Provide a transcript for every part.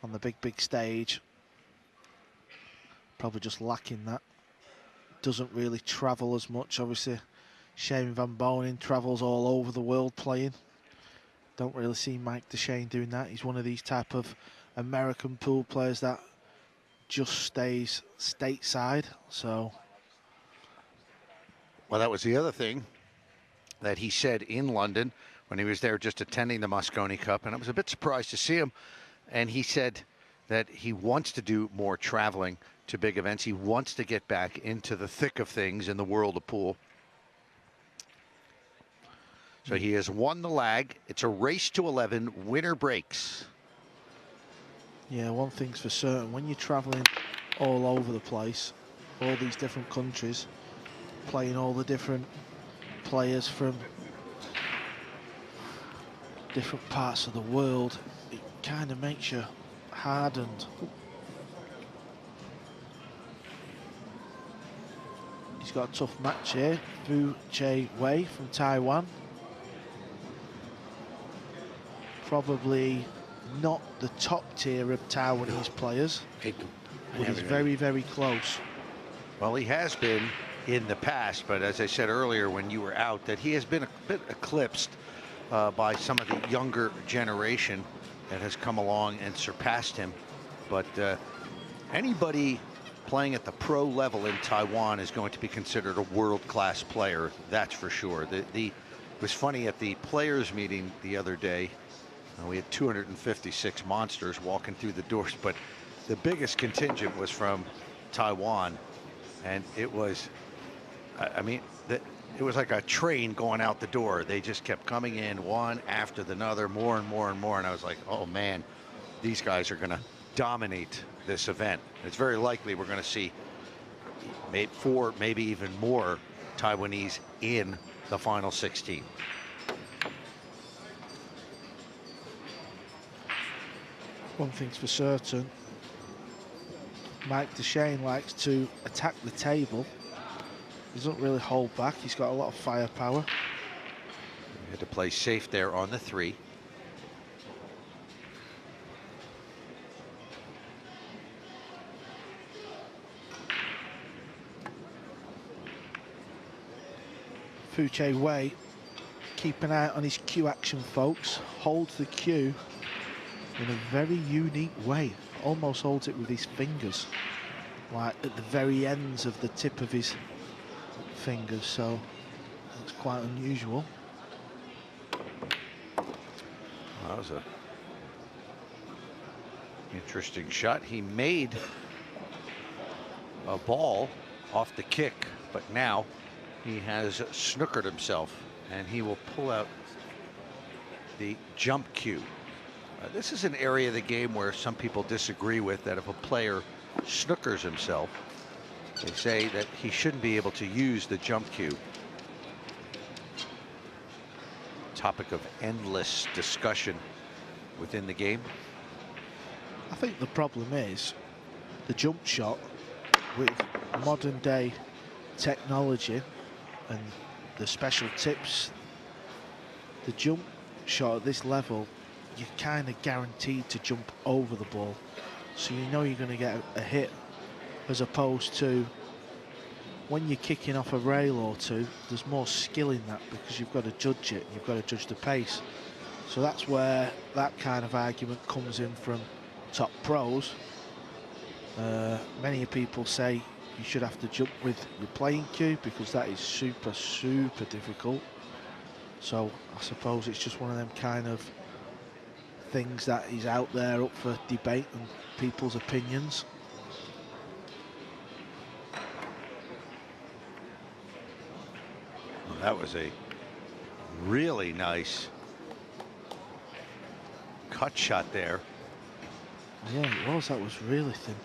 on the big stage. Probably just lacking that. Doesn't really travel as much. Obviously, Shane Van Bonen travels all over the world playing. Don't really see Mike Dechaine doing that. He's one of these type of American pool players that just stays stateside. So, well, that was the other thing that he said in London when he was there just attending the Mosconi Cup, and I was a bit surprised to see him. And he said that he wants to do more traveling to big events. He wants to get back into the thick of things in the world of pool. So he has won the lag. It's a race to 11. Winner breaks. Yeah, one thing's for certain. When you're traveling all over the place, all these different countries, playing all the different players from different parts of the world, it kind of makes you hardened. He's got a tough match here. Che Wei from Taiwan. Probably not the top tier of Taiwanese players, but he's very close. Well, he has been in the past, but as I said earlier when you were out, that he has been a bit eclipsed by some of the younger generation that has come along and surpassed him. But anybody playing at the pro level in Taiwan is going to be considered a world-class player, that's for sure. It was funny at the players meeting the other day. We had 256 monsters walking through the doors, but the biggest contingent was from Taiwan, and it was, I mean, it was like a train going out the door. They just kept coming in one after another, more and more and more, and I was like, oh man, these guys are going to dominate this event. It's very likely we're going to see maybe 4, maybe even more Taiwanese in the final 16. One thing's for certain, Mike Dechaine likes to attack the table. He doesn't really hold back. He's got a lot of firepower. He had to play safe there on the 3. Che Wei, keep an eye on his cue action, folks. Holds the cue in a very unique way. Almost holds it with his fingers, like at the very ends of the tip of his fingers, so it's quite unusual. That was a interesting shot. He made a ball off the kick, but now he has snookered himself, and he will pull out the jump cue. This is an area of the game where some people disagree with, that if a player snookers himself, they say that he shouldn't be able to use the jump cue. Topic of endless discussion within the game. I think the problem is the jump shot with modern day technology and the special tips. The jump shot at this level, you're kind of guaranteed to jump over the ball, so you know you're going to get a hit, as opposed to when you're kicking off a rail or two, there's more skill in that because you've got to judge it, you've got to judge the pace. So that's where that kind of argument comes in from top pros. Many people say you should have to jump with your playing cue because that is super difficult. So I suppose it's just one of them kind of things that is out there up for debate and people's opinions. Well, that was a really nice cut shot there. Yeah, it was. That was really thin.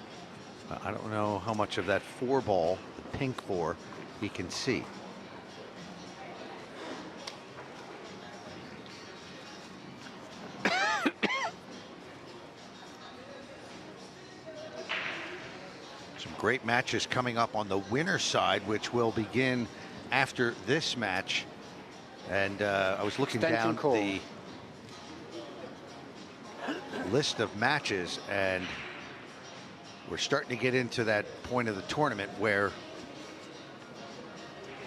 I don't know how much of that 4 ball, the pink 4, he can see. Some great matches coming up on the winner's side, which will begin after this match. And I was looking down the list of matches, and we're starting to get into that point of the tournament where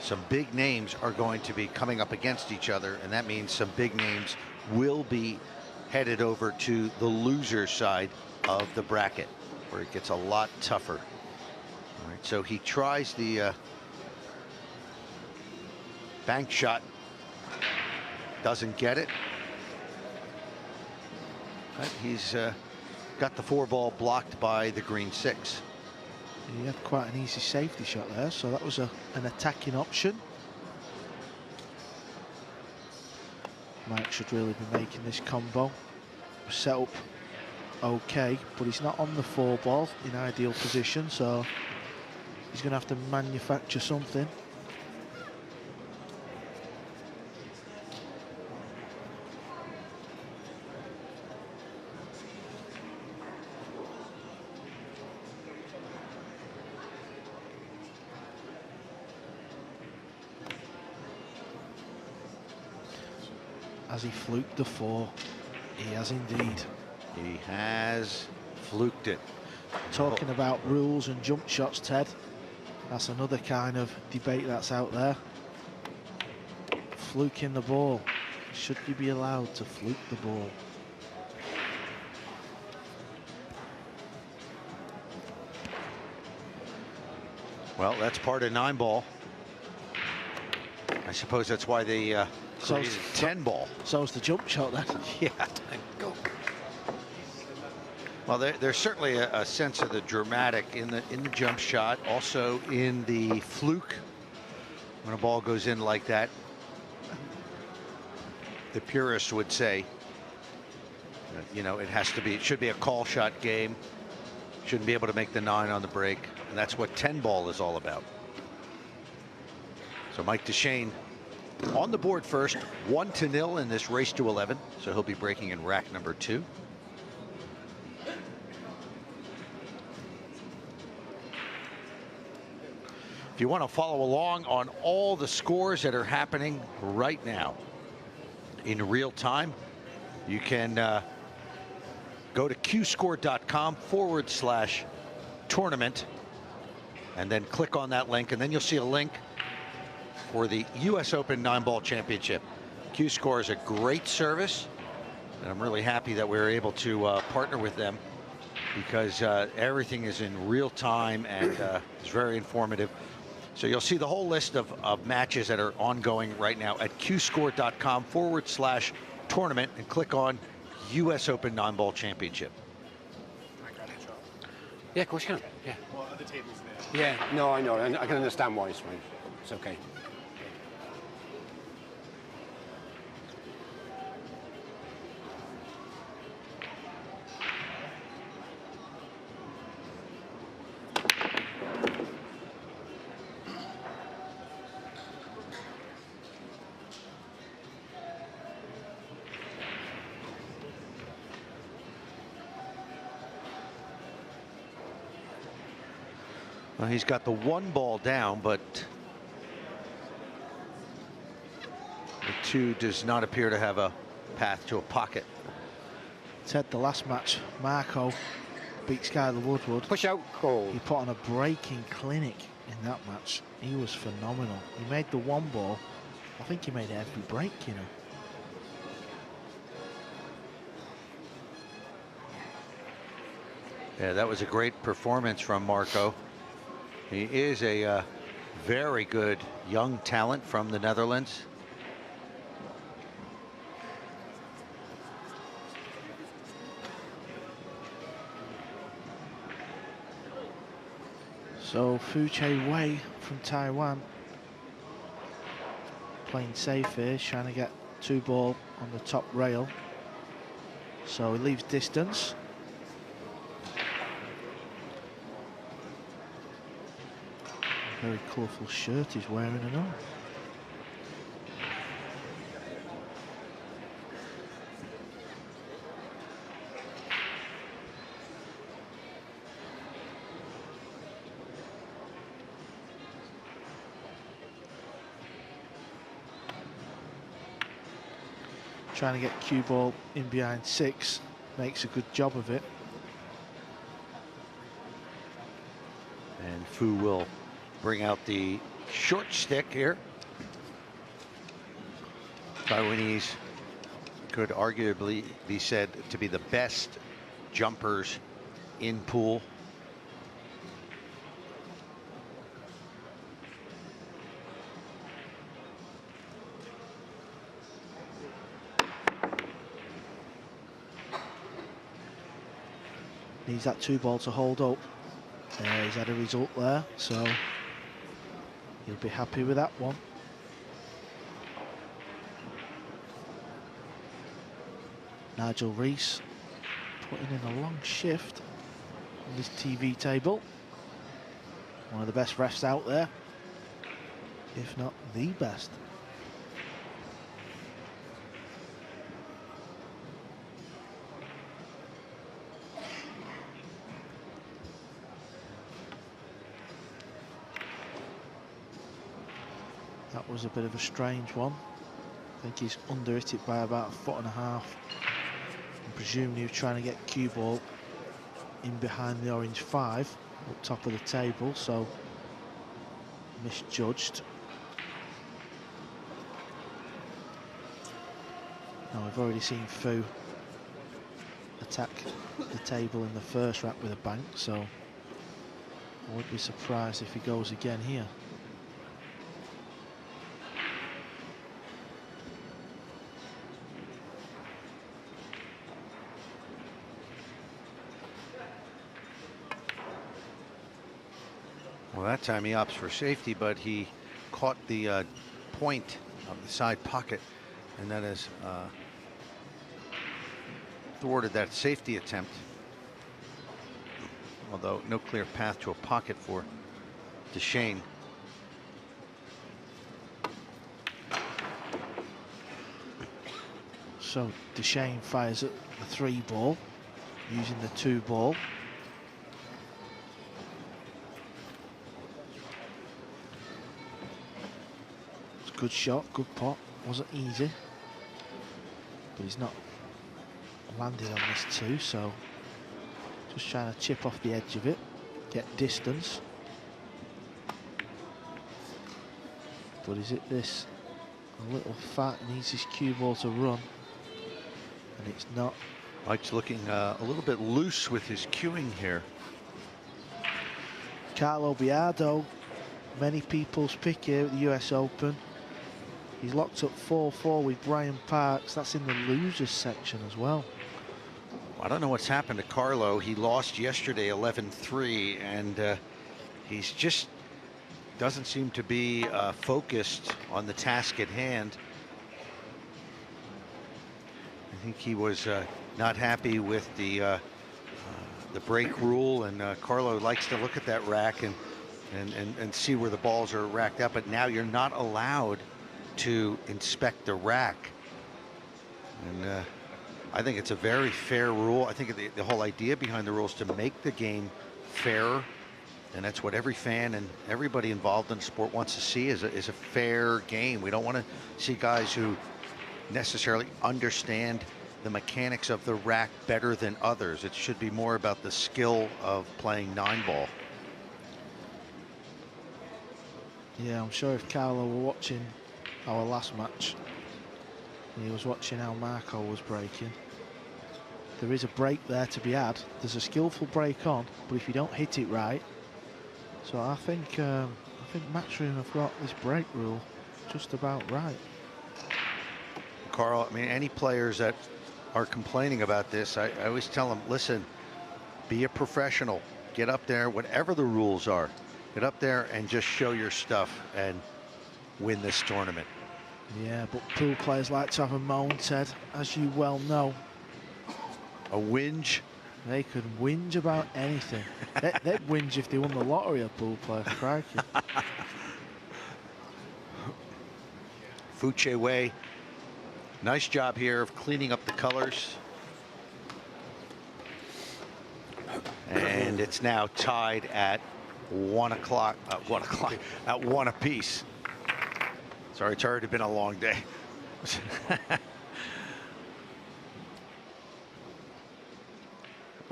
some big names are going to be coming up against each other, and that means some big names will be headed over to the loser side of the bracket, where it gets a lot tougher. All right, so he tries the bank shot, doesn't get it. But he's got the 4-ball blocked by the green 6. He had quite an easy safety shot there, so that was an attacking option. Mike should really be making this combo. Set up okay, but he's not on the 4-ball in ideal position, so he's going to have to manufacture something. Has he fluked the 4? He has indeed. He has fluked it. Talking about rules and jump shots, Ted, that's another kind of debate that's out there. Fluking the ball. Should you be allowed to fluke the ball? Well, that's part of 9-ball. I suppose that's why they created 10-ball. So's the jump shot then. Yeah. Go. Well, there's certainly a sense of the dramatic in the jump shot, also in the fluke when a ball goes in like that. The purists would say, you know, it should be a call shot game. Shouldn't be able to make the 9 on the break, and that's what 10-ball is all about. So Mike Dechaine on the board first, 1-0 in this race to 11. So he'll be breaking in rack number 2. If you want to follow along on all the scores that are happening right now in real time, you can go to qscore.com/tournament and then click on that link, and then you'll see a link for the US Open 9-ball championship. Q-Score is a great service, and I'm really happy that we're able to partner with them, because everything is in real time and it's very informative. So you'll see the whole list of matches that are ongoing right now at qscore.com/tournament, and click on US Open 9-ball championship. Yeah, of course you can. Yeah. Well, the table's there. Yeah, no, I know. I can understand why it's fine. It's okay. Well, he's got the 1-ball down, but the 2 does not appear to have a path to a pocket. Ted, the last match, Marco beat Skyler Woodward. Push out, goal. He put on a breaking clinic in that match. He was phenomenal. He made the 1-ball. I think he made every break, you know. Yeah, that was a great performance from Marco. He is a very good young talent from the Netherlands. So Che Wei from Taiwan playing safe here, trying to get 2-ball on the top rail. So he leaves distance. Very colourful shirt he's wearing and all. Trying to get cue ball in behind 6, makes a good job of it. And Fu will bring out the short stick here. Taiwanese could arguably be said to be the best jumpers in pool. Needs that 2-ball to hold up. He's had a result there, so he'll be happy with that one. Nigel Rees putting in a long shift on this TV table. One of the best refs out there, if not the best. That was a bit of a strange one. I think he's under hit it by about 1.5 feet. I presume he was trying to get cue ball in behind the orange 5 up top of the table, so misjudged. Now we've already seen Fu attack the table in the first rack with a bank, so I wouldn't be surprised if he goes again here. Well, that time he opts for safety, but he caught the point of the side pocket, and that has thwarted that safety attempt. Although no clear path to a pocket for Dechaine. So Dechaine fires at the 3-ball using the 2-ball. Good shot, good pot. Wasn't easy, but he's not landed on this 2, so just trying to chip off the edge of it, get distance. But is it this? A little fat needs his cue ball to run, and it's not. Mike's looking a little bit loose with his cueing here. Carlo Biardo, many people's pick here at the US Open. He's locked up 4-4 with Brian Parks. That's in the losers section as well. I don't know what's happened to Carlo. He lost yesterday 11-3, and he's just doesn't seem to be focused on the task at hand. I think he was not happy with the break rule, and Carlo likes to look at that rack and see where the balls are racked up. But now you're not allowed to inspect the rack, and I think it's a very fair rule. I think the whole idea behind the rules to make the game fairer, and that's what every fan and everybody involved in the sport wants to see is a fair game. We don't want to see guys who necessarily understand the mechanics of the rack better than others. It should be more about the skill of playing 9-ball. Yeah, I'm sure if Carlo were watching our last match, he was watching how Marco was breaking. There is a break there to be had. There's a skillful break on, but if you don't hit it right, so I think Matchroom have got this break rule just about right. Carl, I mean, any players that are complaining about this, I always tell them, listen, be a professional. Get up there, whatever the rules are, get up there and just show your stuff and win this tournament. Yeah, but pool players like to have a moan, Ted, as you well know. A whinge? They could whinge about anything. They'd whinge if they won the lottery, a pool player, crikey. Fu Che Wei, nice job here of cleaning up the colors. And it's now tied at 1 o'clock, at 1 apiece. Sorry, it's already been a long day.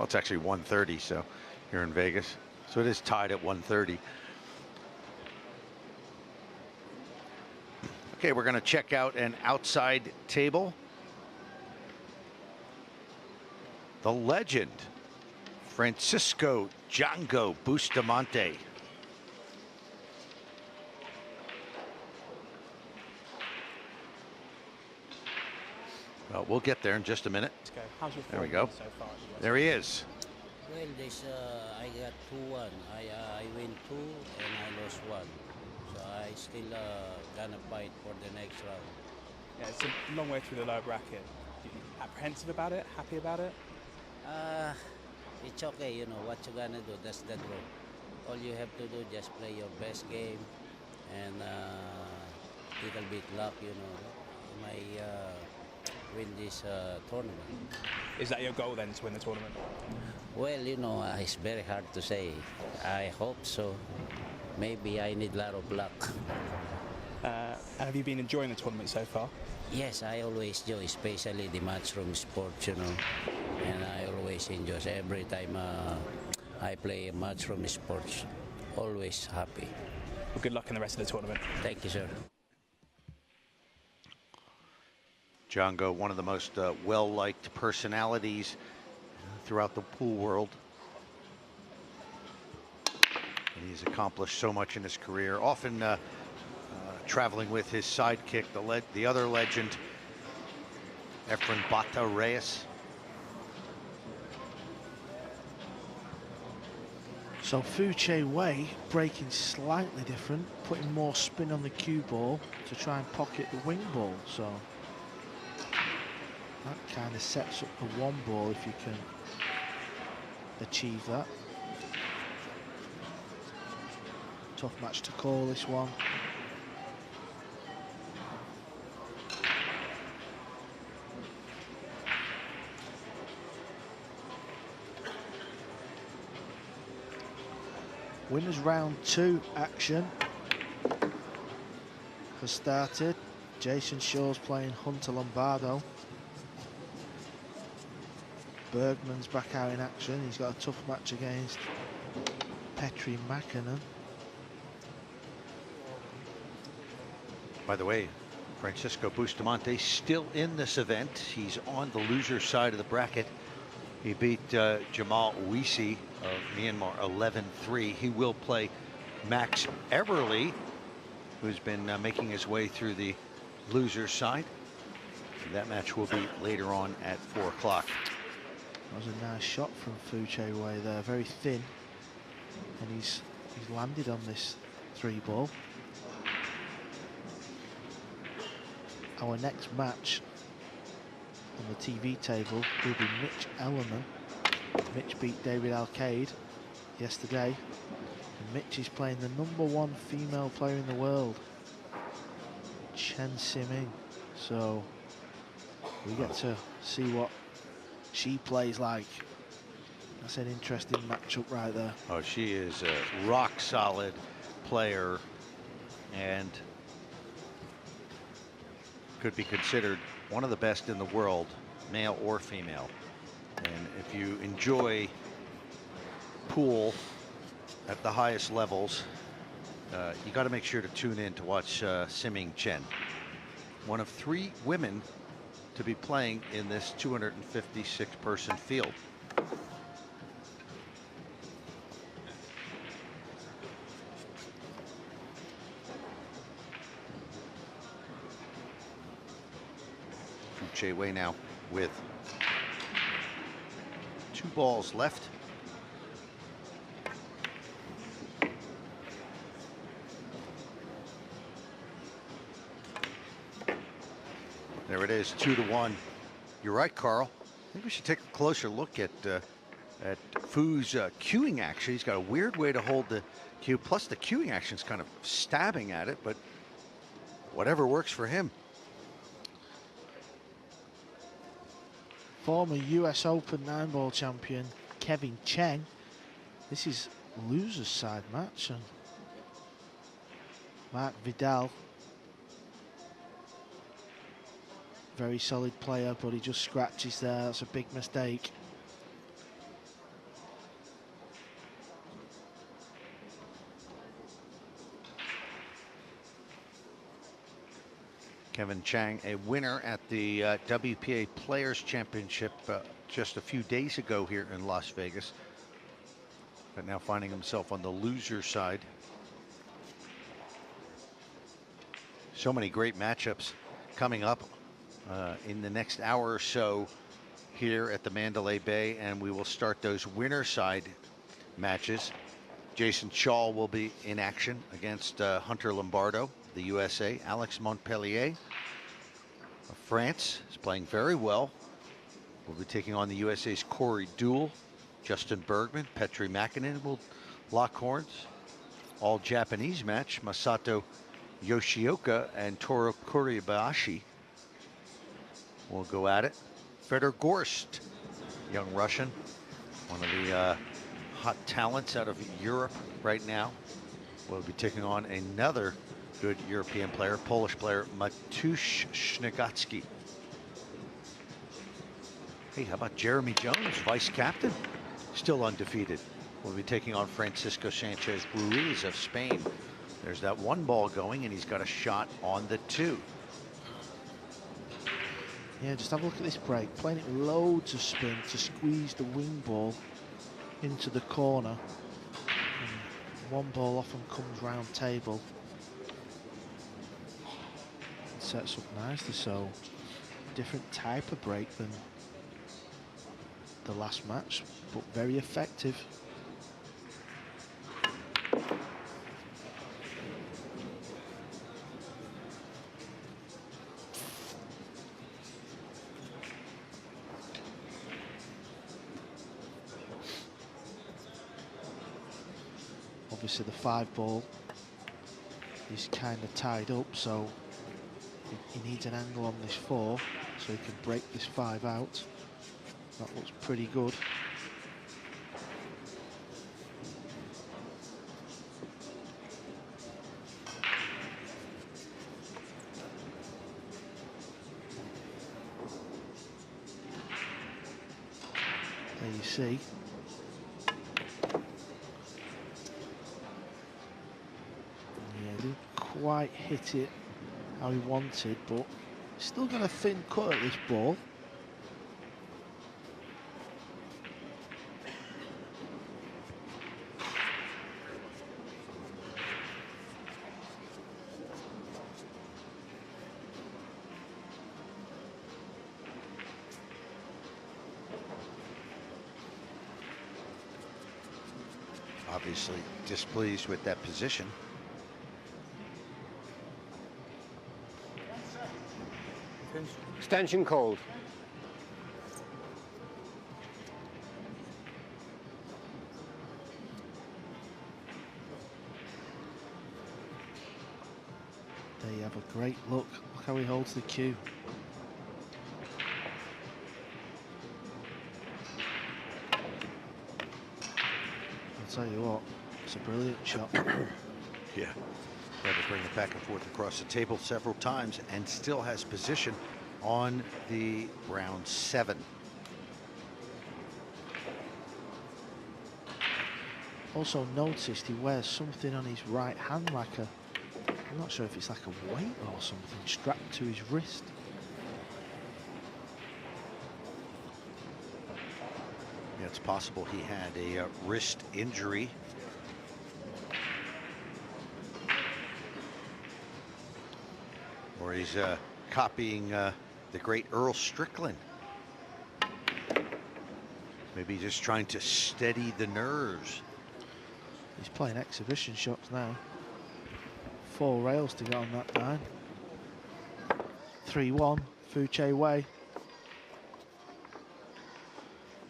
Well, it's actually 1:30, so here in Vegas. So it is tied at 1:30. Okay, we're going to check out an outside table. The legend, Francisco Django Bustamante. Well, we'll get there in just a minute. Let's go. How's your There we form go. so far? There he is. Well, this I got 2-1. I win 2 and I lost 1. So I still gonna fight for the next round. Yeah, it's a long way through the lower bracket. Apprehensive about it? Happy about it? It's okay, you know what you gonna do. That's the draw. All you have to do just play your best game and little bit luck, you know. You may win this tournament. Is that your goal then, to win the tournament? Well, you know, it's very hard to say. I hope so. Maybe I need a lot of luck. And have you been enjoying the tournament so far? Yes, I always enjoy, especially the matchroom sports, you know. And I always enjoy every time I play matchroom sports. Always happy. Well, good luck in the rest of the tournament. Thank you, sir. Django, one of the most well-liked personalities throughout the pool world. And he's accomplished so much in his career, often traveling with his sidekick, the other legend, Efren Bata Reyes. So Che Wei breaking slightly different, putting more spin on the cue ball to try and pocket the wing ball. So that kind of sets up the one ball if you can achieve that. Tough match to call, this one. Winners round 2 action has started. Jason Shaw's playing Hunter Lombardo. Bergman's back out in action. He's got a tough match against Petri Makinen. By the way, Francisco Bustamante still in this event. He's on the loser side of the bracket. He beat Jamal Wisi of Myanmar 11-3. He will play Max Everly, who's been making his way through the loser side. And that match will be later on at 4 o'clock. That was a nice shot from Che Wei there, very thin, and he's landed on this 3 ball. Our next match on the TV table will be Mitch Ellerman. Mitch beat David Alcade yesterday, and Mitch is playing the #1 female player in the world, Chen Sim-ing. So we get to see what she plays like. That's an interesting matchup right there. Oh, she is a rock solid player and could be considered one of the best in the world, male or female. And if you enjoy pool at the highest levels, you got to make sure to tune in to watch Sim-ing Chen, one of 3 women to be playing in this 256-person field. Che Wei now with 2 balls left. There it is, 2-1. You're right, Carl. I think we should take a closer look at Fu's cueing action. He's got a weird way to hold the cue. Plus, the cueing action is kind of stabbing at it, but whatever works for him. Former US Open 9-ball champion Kevin Cheng. This is loser's side match, and Mark Vidal, very solid player, but he just scratches there. That's a big mistake. Kevin Chang, a winner at the WPA Players Championship just a few days ago here in Las Vegas, but now finding himself on the loser side. So many great matchups coming up in the next hour or so here at the Mandalay Bay, and we will start those winner side matches. Jason Shaw will be in action against Hunter Lombardo, the USA. Alex Montpellier of France is playing very well. Will be taking on the USA's Corey Deuel. Justin Bergman, Petri Mäkinen will lock horns. All Japanese match, Masato Yoshioka and Toru Kuribayashi will go at it. Fedor Gorst, young Russian, one of the hot talents out of Europe right now, will be taking on another good European player, Polish player, Matusz Śniegacki. Hey, how about Jeremy Jones, vice captain, still undefeated? Will be taking on Francisco Sanchez Ruiz of Spain. There's that one ball going, and he's got a shot on the two. Yeah, just have a look at this break. Playing it with loads of spin to squeeze the wing ball into the corner. And one ball often comes round table. It sets up nicely, so different type of break than the last match, but very effective. Obviously the 5-ball is kind of tied up, so he needs an angle on this 4 so he can break this 5 out. That looks pretty good. There you see. Didn't quite hit it how he wanted, but still got a thin cut at this ball. Obviously displeased with that position. Extension called. There you have a great look. Look how he holds the cue. I'll tell you what, it's a brilliant shot. Yeah, had to bring it back and forth across the table several times, and still has position on the round 7. Also noticed he wears something on his right hand, like a, I'm not sure if it's like a weight or something strapped to his wrist. Yeah, it's possible he had a wrist injury. Or he's copying the great Earl Strickland. Maybe just trying to steady the nerves. He's playing exhibition shots now. 4 rails to get on that 9. 3-1, Fu Che Wei.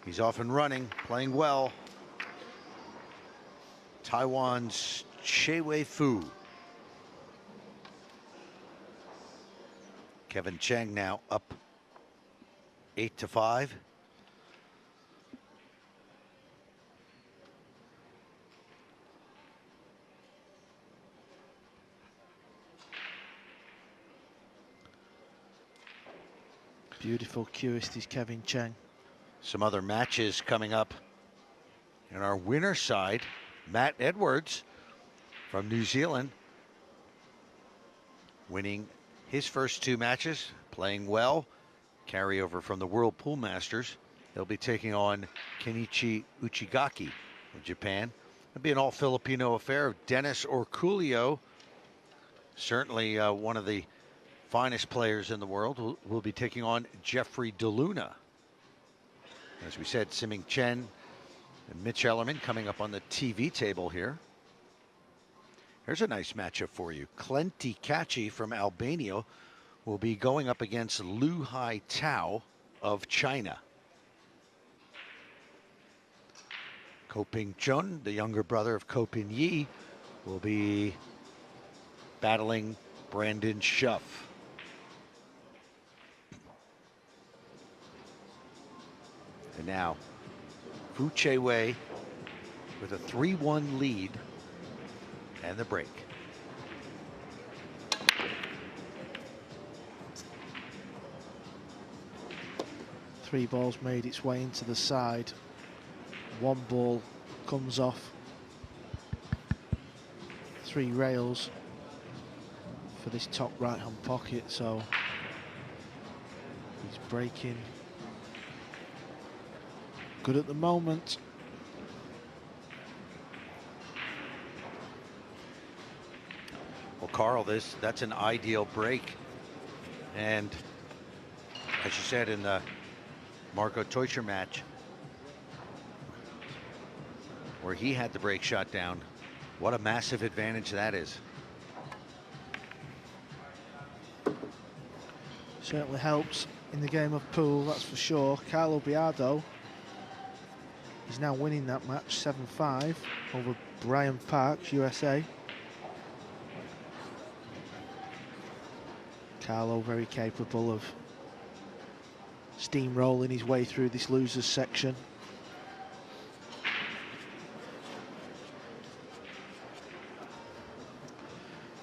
He's off and running, playing well. Taiwan's Che Wei Fu. Kevin Chang now up 8-5. Beautiful cueist is Kevin Chang. Some other matches coming up. In our winner side, Matt Edwards from New Zealand, winning his first 2 matches, playing well. Carryover from the World Pool Masters. He'll be taking on Kenichi Uchigaki of Japan. It'll be an all-Filipino affair of Dennis Orculio. Certainly one of the finest players in the world. Will be taking on Jeffrey DeLuna. As we said, Siming Chen and Mitch Ellerman coming up on the TV table here. Here's a nice matchup for you. Klenti Kachi from Albania will be going up against Lu Hai Tao of China. Ko Ping Chun, the younger brother of Ko Ping Yi, will be battling Brandon Schuff. And now, Fu Che Wei with a 3-1 lead and the break. Three balls made its way into the side. One ball comes off. 3 rails for this top right-hand pocket, so he's breaking good at the moment. Well, Carl, that's an ideal break. And as you said in the Marco Teucher match, where he had the break shot down, what a massive advantage that is. Certainly helps in the game of pool, that's for sure. Carlo Biado is now winning that match 7-5 over Brian Parks, USA. Carlo very capable of steamrolling his way through this losers section.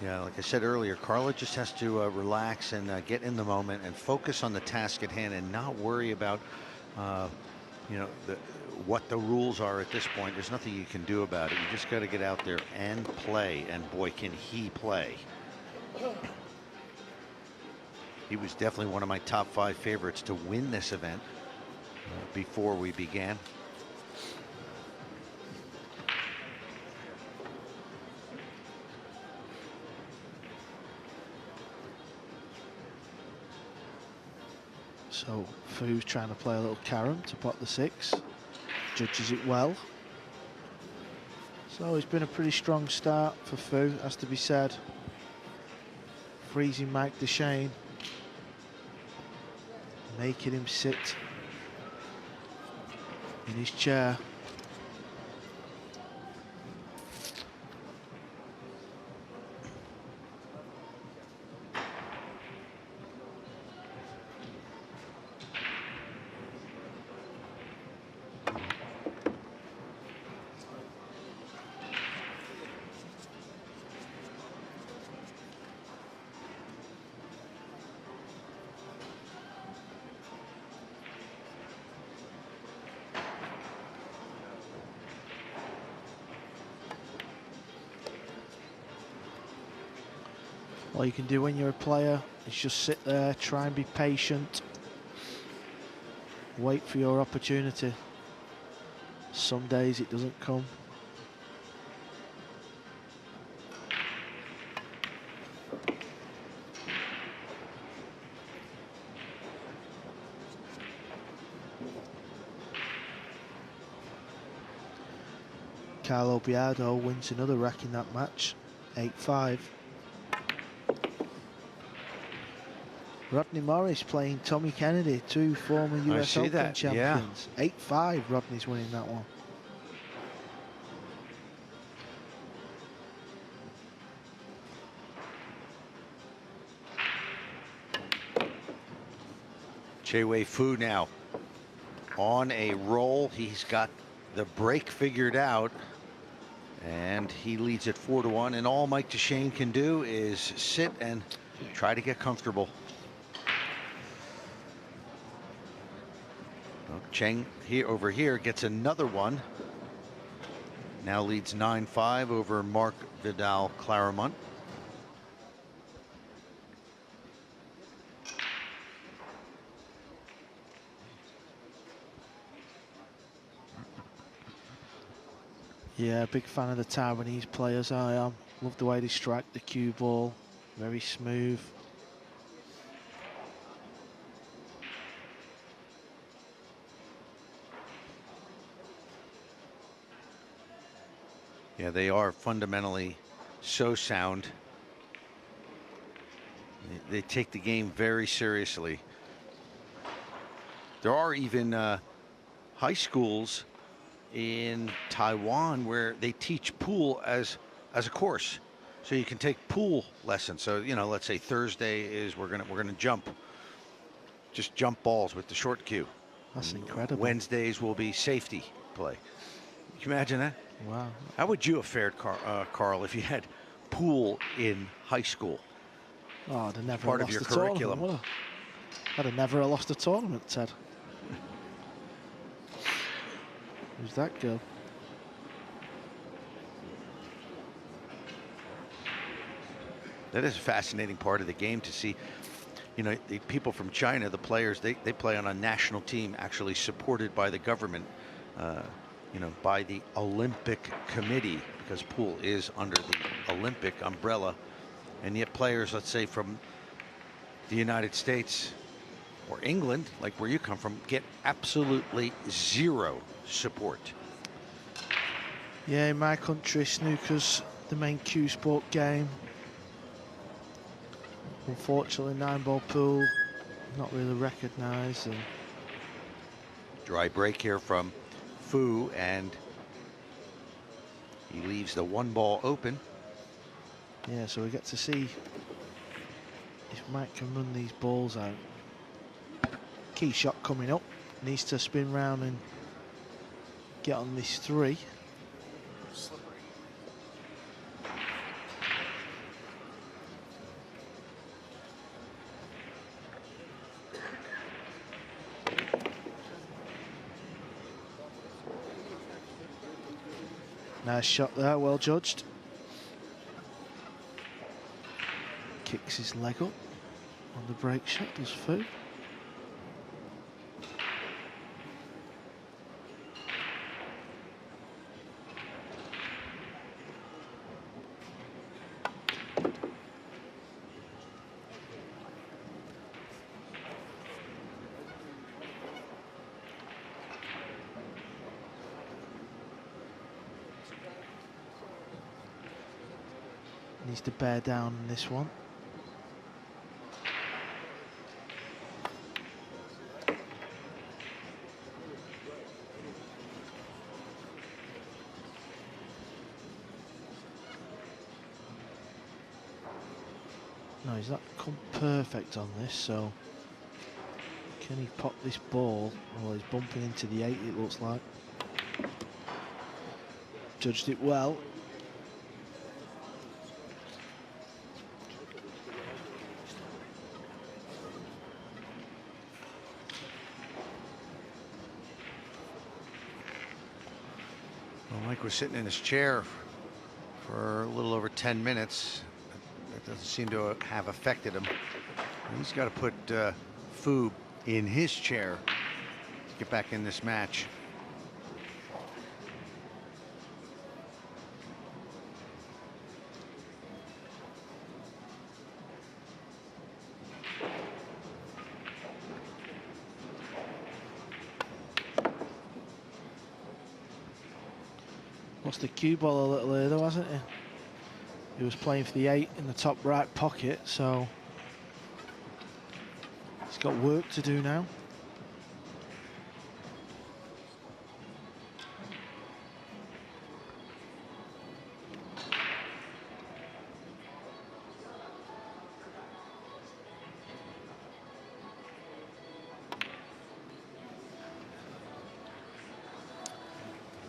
Yeah, like I said earlier, Carlo just has to relax and get in the moment and focus on the task at hand and not worry about, you know, what the rules are at this point. There's nothing you can do about it. You just got to get out there and play, and boy, can he play. He was definitely one of my top 5 favorites to win this event before we began. So Fu's trying to play a little carom to pot the 6. Judges it well. So it's been a pretty strong start for Fu, has to be said. Freezing Mike Dechaine, making him sit in his chair. All you can do when you're a player is just sit there, try and be patient, wait for your opportunity. Some days it doesn't come. Carlo Biado wins another rack in that match, 8-5. Rodney Morris playing Tommy Kennedy, 2 former US Open champions. 8-5, Rodney's winning that one. Che Wei Fu now on a roll. He's got the break figured out, and he leads it 4-1. And all Mike Dechaine can do is sit and try to get comfortable. Cheng here over here gets another one. Now leads 9-5 over Mark Vidal Clarimont. Yeah, big fan of the Taiwanese players, I am. Love the way they strike the cue ball. Very smooth. Yeah, they are fundamentally so sound. They take the game very seriously. There are even high schools in Taiwan where they teach pool as a course, so you can take pool lessons. So let's say Thursday is we're gonna just jump balls with the short cue. That's incredible. Wednesdays will be safety play. Can you imagine that? Wow. How would you have fared, Carl, if you had pool in high school? Oh, I'd have never Part of lost your a curriculum. tournament, would I? I'd have never lost a tournament, Ted. Who's that girl? That is a fascinating part of the game to see. The people from China, the players, they play on a national team actually supported by the government, by the Olympic Committee, because pool is under the Olympic umbrella. And yet players, let's say from the United States or England, like where you come from, get absolutely zero support. Yeah, in my country, snooker's the main cue sport game. Unfortunately, 9-ball pool not really recognised. And Dry break here from Fu, and he leaves the 1-ball open. yeah, so we get to see if Mike can run these balls out. Key shot coming up. Needs to spin round and get on this 3. Nice shot there, well judged. Kicks his leg up on the break shot, does Fu. Needs to bear down on this one. No, he's not come perfect on this, so can he pop this ball? Well, he's bumping into the 8, it looks like. Judged it well. Mike was sitting in his chair for a little over 10 minutes. That doesn't seem to have affected him. He's got to put Fu in his chair to get back in this match. Lost the cue ball a little earlier, wasn't he? He was playing for the 8 in the top right pocket, so he's got work to do now.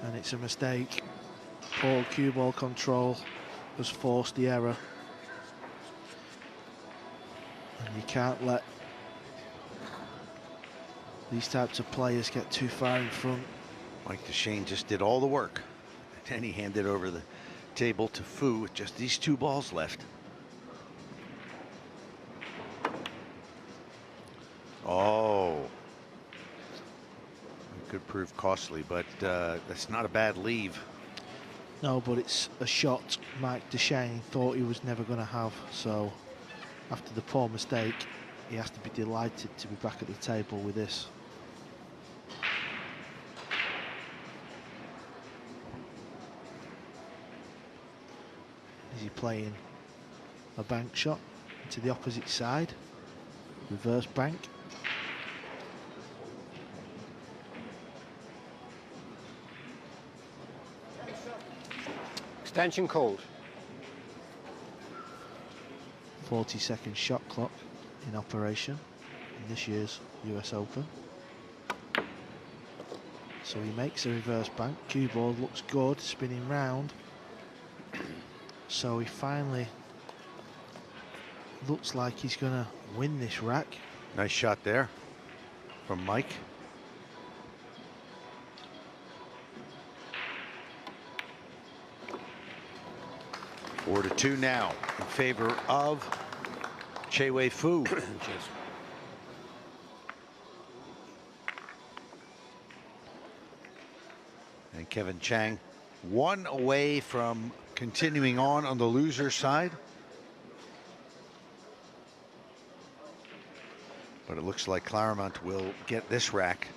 And it's a mistake. Poor cue ball control has forced the error. And you can't let these types of players get too far in front. Mike Dechaine just did all the work. And then he handed over the table to Fu with just these 2 balls left. Oh. It could prove costly, but that's not a bad leave. No, but it's a shot Mike Dechaine thought he was never going to have. So after the poor mistake, he has to be delighted to be back at the table with this. Is he playing a bank shot to the opposite side? Reverse bank. Extension called. 40-second shot clock in operation in this year's US Open. So he makes a reverse bank. Cue ball looks good, spinning round. So he finally looks like he's going to win this rack. Nice shot there from Mike. Four to two now in favor of Che Wei Fu. And Kevin Chang, one away from continuing on the loser side. But it looks like Claremont will get this rack.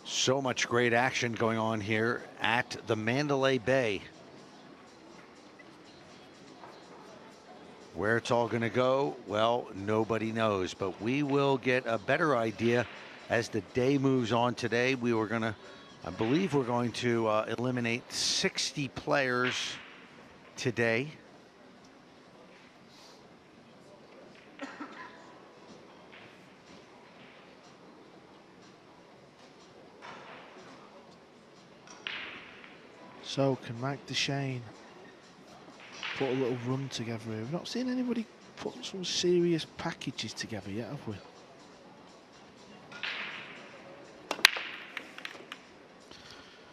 So much great action going on here at the Mandalay Bay. Where it's all going to go, well, nobody knows, but we will get a better idea as the day moves on today. I believe we're going to eliminate 60 players today. So can Mike Dechaine put a little run together here? We've not seen anybody put some serious packages together yet, have we?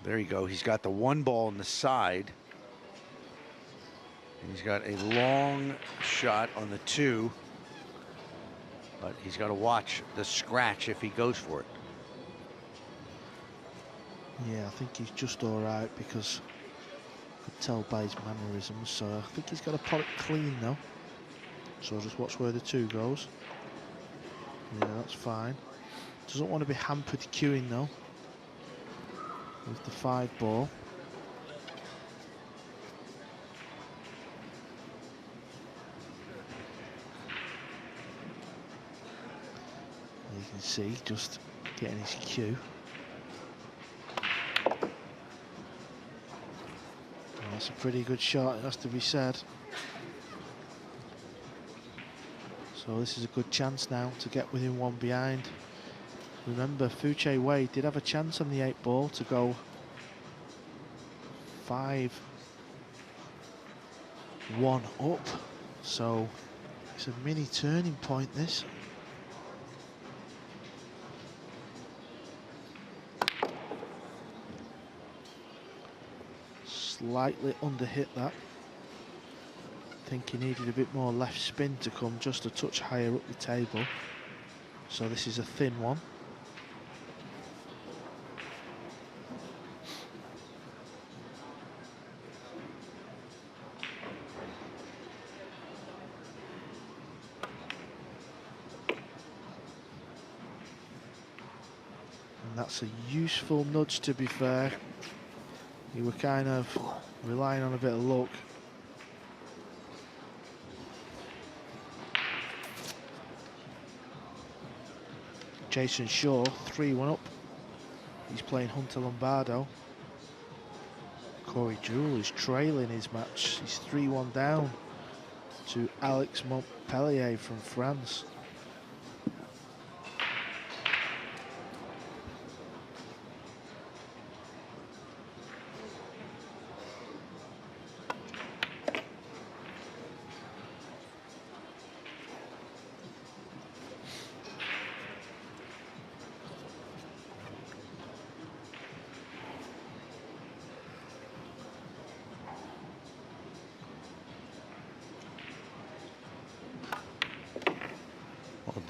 There you go. He's got the one ball on the side. And he's got a long shot on the two. But he's got to watch the scratch if he goes for it. Yeah, I think he's just all right because I could tell by his mannerisms. So I think he's got to pot it clean though. So just watch where the two goes. Yeah, that's fine. Doesn't want to be hampered queuing though with the 5 ball. You can see just getting his cue. That's a pretty good shot, it has to be said. So this is a good chance now to get within 1 behind. Remember, Che Wei did have a chance on the 8 ball to go 5-1 up. So it's a mini turning point, this. Slightly under hit that. I think he needed a bit more left spin to come just a touch higher up the table. So this is a thin one. And that's a useful nudge, to be fair. You were kind of relying on a bit of luck. Jason Shaw, 3-1 up. He's playing Hunter Lombardo. Corey Jewell is trailing his match. He's 3-1 down to Alex Montpellier from France.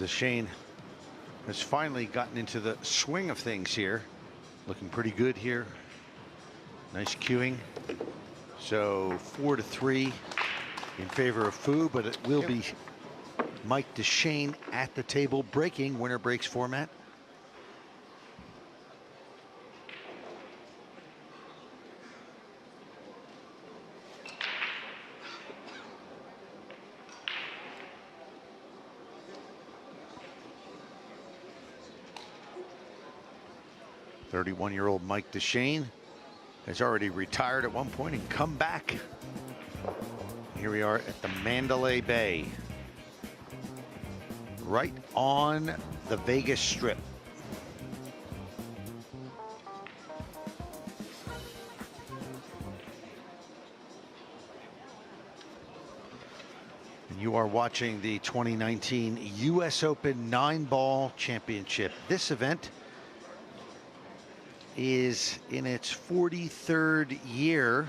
Dechaine has finally gotten into the swing of things here. Looking pretty good here. Nice cueing. So 4-3 in favor of Fu, but it will be Mike Dechaine at the table breaking winner breaks format. .31-year-old Mike Dechaine has already retired at one point and come back. Here we are at the Mandalay Bay, right on the Vegas Strip. And you are watching the 2019 US Open 9-ball championship. This event is in its 43rd year.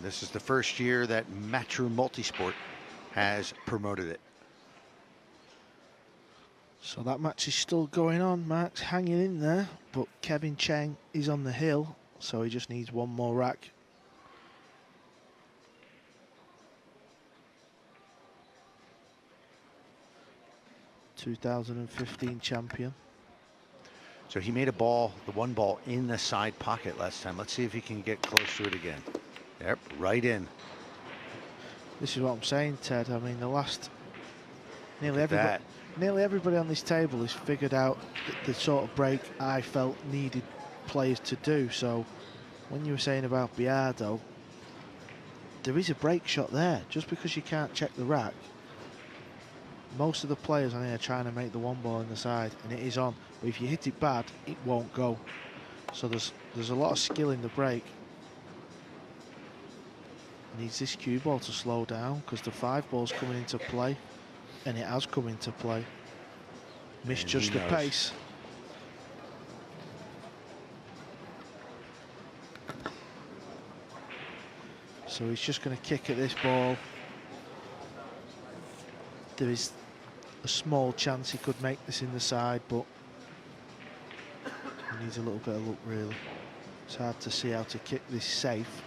This is the first year that Matchroom Multisport has promoted it. So that match is still going on. Mark's hanging in there, but Kevin Cheng is on the hill, so he just needs one more rack. '15 champion. So he made a ball, the one ball in the side pocket last time. Let's see if he can get close to it again. Yep, right in. This is what I'm saying, Ted. I mean, the last nearly everybody on this table has figured out the sort of break I felt needed players to do. So when you were saying about Biardo, there is a break shot there. Just because you can't check the rack, most of the players on here are trying to make the one ball in the side, and it is on. But if you hit it bad, it won't go. So there's a lot of skill in the break. Needs this cue ball to slow down because the 5 ball's coming into play, and it has come into play. Misjudged the pace. So he's just going to kick at this ball. There is a small chance he could make this in the side, but he needs a little bit of luck, really. It's hard to see how to kick this safe.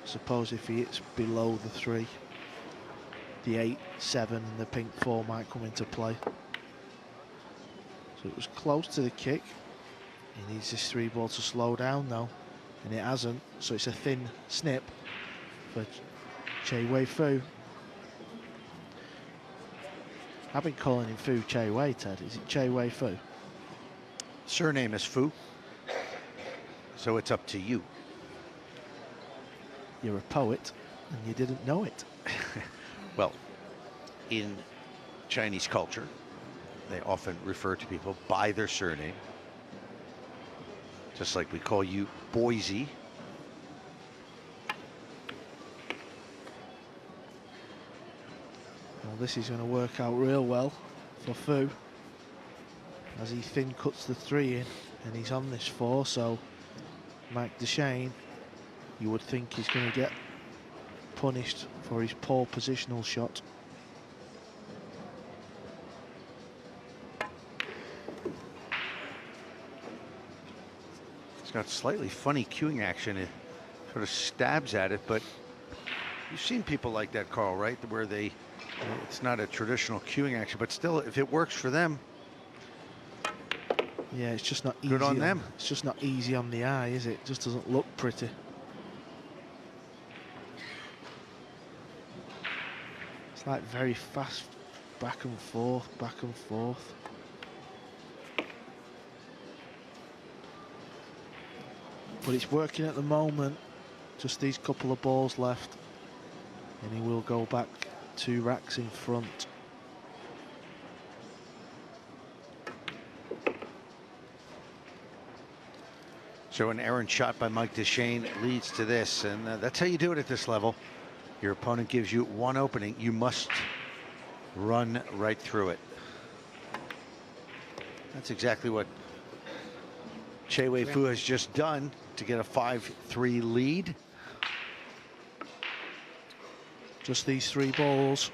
Suppose if he hits below the 3, the 8, 7 and the pink 4 might come into play. So it was close to the kick. He needs this 3 ball to slow down though, and it hasn't, so it's a thin snip for Che Wei Fu. I've been calling him Fu Che Wei, Ted. Is it Che Wei Fu? Surname is Fu, so it's up to you. You're a poet and you didn't know it. Well, in Chinese culture, they often refer to people by their surname. Just like we call you Boise. Well, this is going to work out real well for Fu as he thin cuts the 3 in, and he's on this 4, so Mike Dechaine, you would think he's going to get punished for his poor positional shot. It's got slightly funny cueing action. It sort of stabs at it, but you've seen people like that, Carl, right? Where it's not a traditional cueing action, but still, if it works for them. Yeah, it's just not easy. Good on them. It's just not easy on the eye, is it? It just doesn't look pretty. It's like very fast back and forth, back and forth. But it's working at the moment. Just these couple of balls left, and he will go back 2 racks in front. So an errant shot by Mike Dechaine leads to this, and that's how you do it at this level. Your opponent gives you one opening, you must run right through it. That's exactly what Che Wei Fu has just done to get a 5-3 lead. Just these 3 balls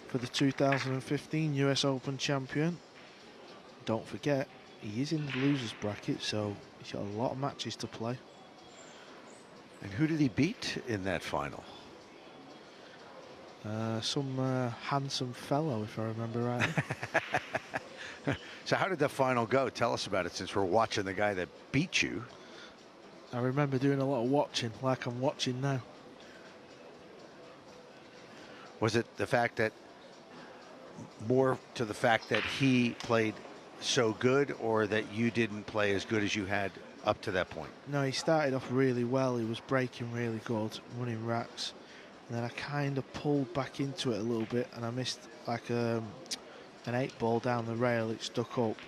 for the 2015 US Open champion. Don't forget, he is in the losers bracket, so he's got a lot of matches to play. And who did he beat in that final? Some handsome fellow, if I remember rightly. So how did the final go? Tell us about it, since we're watching the guy that beat you. I remember doing a lot of watching, like I'm watching now. Was it the fact that, more to the fact that he played so good, or that you didn't play as good as you had up to that point? No, he started off really well. He was breaking really good, running racks. And then I kind of pulled back into it a little bit, and I missed like an 8 ball down the rail. It stuck up,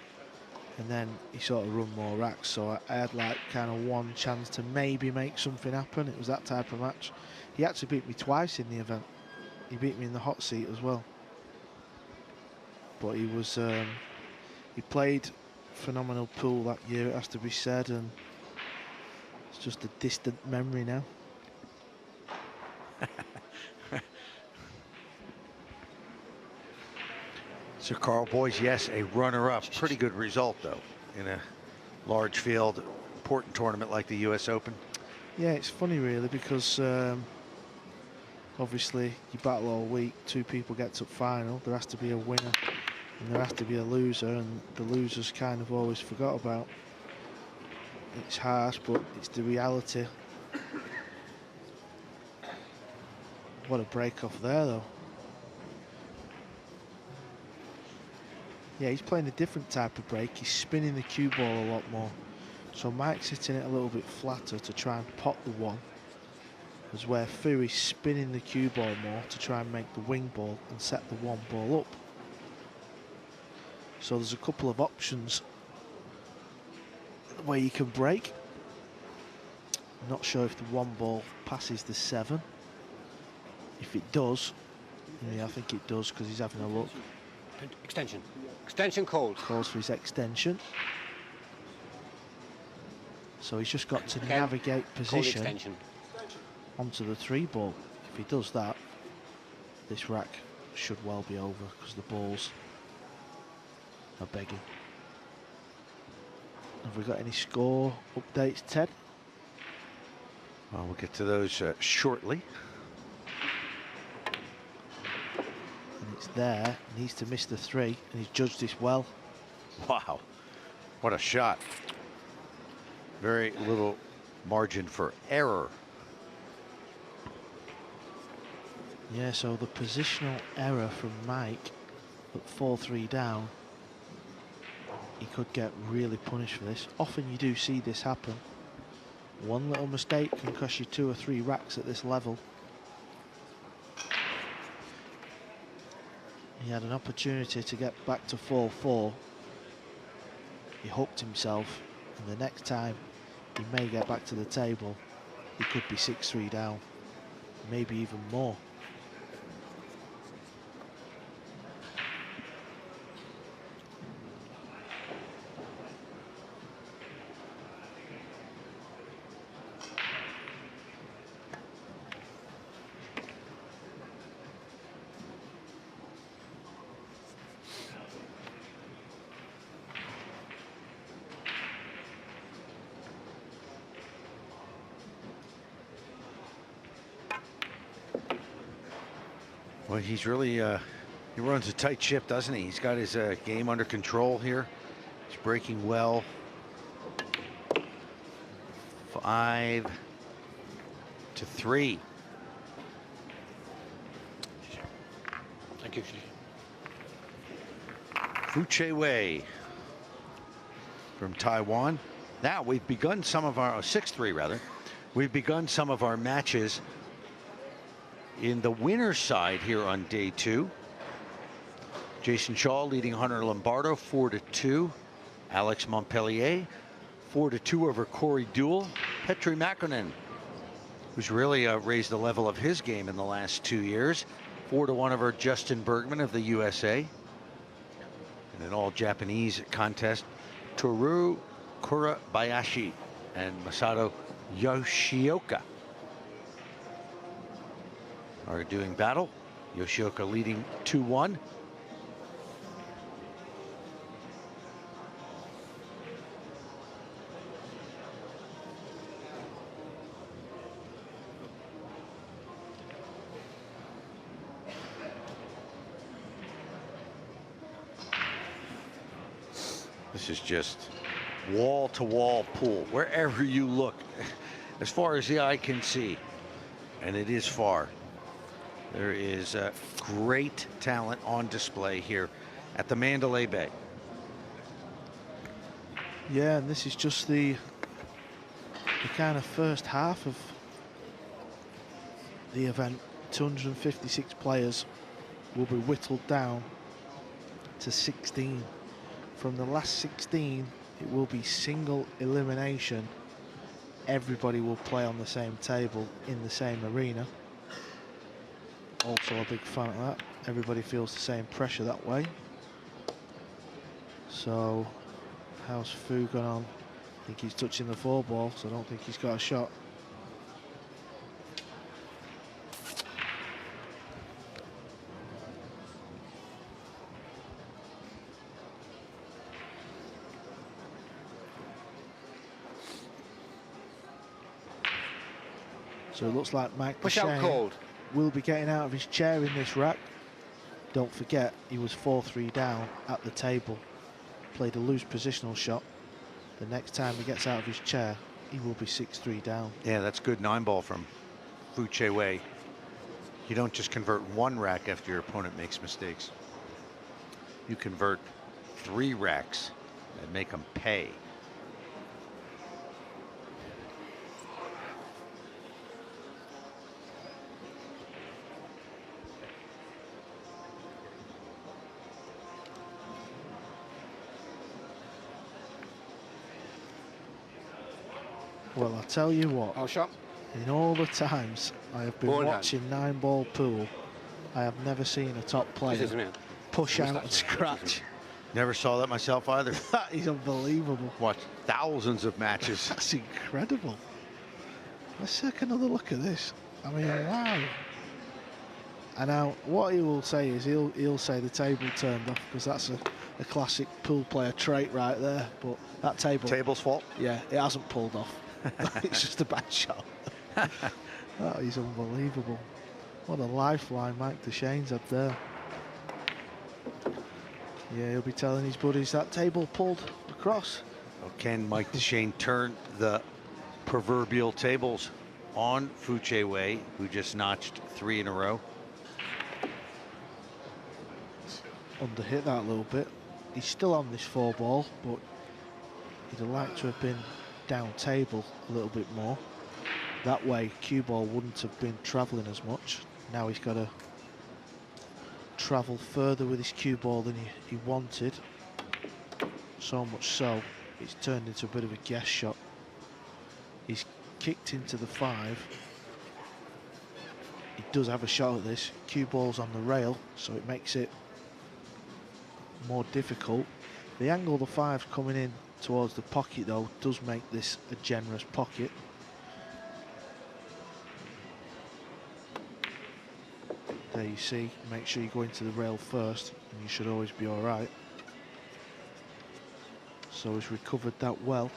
and then he sort of run more racks. So I had like kind of one chance to maybe make something happen. It was that type of match. He actually beat me twice in the event. He beat me in the hot seat as well. But he was, he played phenomenal pool that year, it has to be said, and it's just a distant memory now. So Carl Boys, yes, a runner-up. Pretty good result, though, in a large field, important tournament like the US Open. Yeah, it's funny really, because obviously you battle all week, 2 people get to final, there has to be a winner and there has to be a loser, and the loser's kind of always forgot about. It's harsh, but it's the reality. What a break off there though. Yeah, he's playing a different type of break. He's spinning the cue ball a lot more. So Mike's hitting it a little bit flatter to try and pot the 1. As where Fu is spinning the cue ball more to try and make the wing ball and set the 1 ball up. So there's a couple of options where you can break. I'm not sure if the 1 ball passes the 7. If it does, yeah, I think it does, because he's having a look. Extension. Extension called. Calls for his extension. So he's just got to navigate position onto the 3 ball. If he does that, this rack should well be over, because the balls are begging. Have we got any score updates, Ted? Well, we'll get to those shortly. And it's there. He needs to miss the 3, and he's judged this well. Wow, what a shot. Very little margin for error. Yeah, so the positional error from Mike at 4-3 down, he could get really punished for this. Often you do see this happen. One little mistake can cost you 2 or 3 racks at this level. He had an opportunity to get back to 4-4. He hooked himself, and the next time he may get back to the table, he could be 6-3 down, maybe even more. Well, he's really, he runs a tight ship, doesn't he? He's got his game under control here. He's breaking well. 5-3. Thank you. Fu Che Wei from Taiwan. Now we've begun some of our 6-3 rather. We've begun some of our matches in the winner's side here on day 2. Jason Shaw leading Hunter Lombardo 4-2. Alex Montpellier 4-2 over Corey Deuel. Petri Mäkinen, who's really raised the level of his game in the last 2 years, 4-1 over Justin Bergman of the USA. In an all-Japanese contest, Toru Kurabayashi and Masato Yoshioka. are doing battle. Yoshioka leading 2-1. This is just wall-to-wall pool, wherever you look, as far as the eye can see, and it is far. There is great talent on display here at the Mandalay Bay. Yeah, and this is just the kind of first half of the event. 256 players will be whittled down to 16. From the last 16, it will be single elimination. Everybody will play on the same table in the same arena. Also a big fan of that. Everybody feels the same pressure that way. So, how's Fu gone on? I think he's touching the 4-ball, so I don't think he's got a shot. So it looks like Mike Push out Dechaine called. will be getting out of his chair in this rack. Don't forget, he was 4-3 down at the table. Played a loose positional shot. The next time he gets out of his chair, he will be 6-3 down. Yeah, that's good 9-ball from Fu Che Wei. You don't just convert one rack after your opponent makes mistakes. You convert 3 racks and make them pay. Well, I tell you what, Oh, shot. in all the times I have been Ball in hand. watching 9-ball pool, I have never seen a top player This is me. push out and Moustache. scratch. Never saw that myself either. That is unbelievable. Watched thousands of matches. That's incredible. Let's take another look at this. I mean, wow. And now, what he will say is he'll say the table turned off, because that's a classic pool player trait right there. But that table, Table's fault. yeah, it hasn't pulled off. It's just a bad shot. That is unbelievable. What a lifeline Mike Dechaine's had there. Yeah, he'll be telling his buddies that table pulled across. Well, can Mike Dechaine turn the proverbial tables on Fu Che Wei, who just notched 3 in a row? Underhit that a little bit. He's still on this 4-ball, but he'd have liked to have been down table a little bit more. That way, cue ball wouldn't have been travelling as much. Now he's got to travel further with his cue ball than he wanted. So much so, it's turned into a bit of a guess shot. He's kicked into the 5. He does have a shot at this. Cue ball's on the rail, so it makes it more difficult. The angle the 5's coming in towards the pocket, though, does make this a generous pocket. There you see, make sure you go into the rail first, and you should always be all right. So he's recovered that well.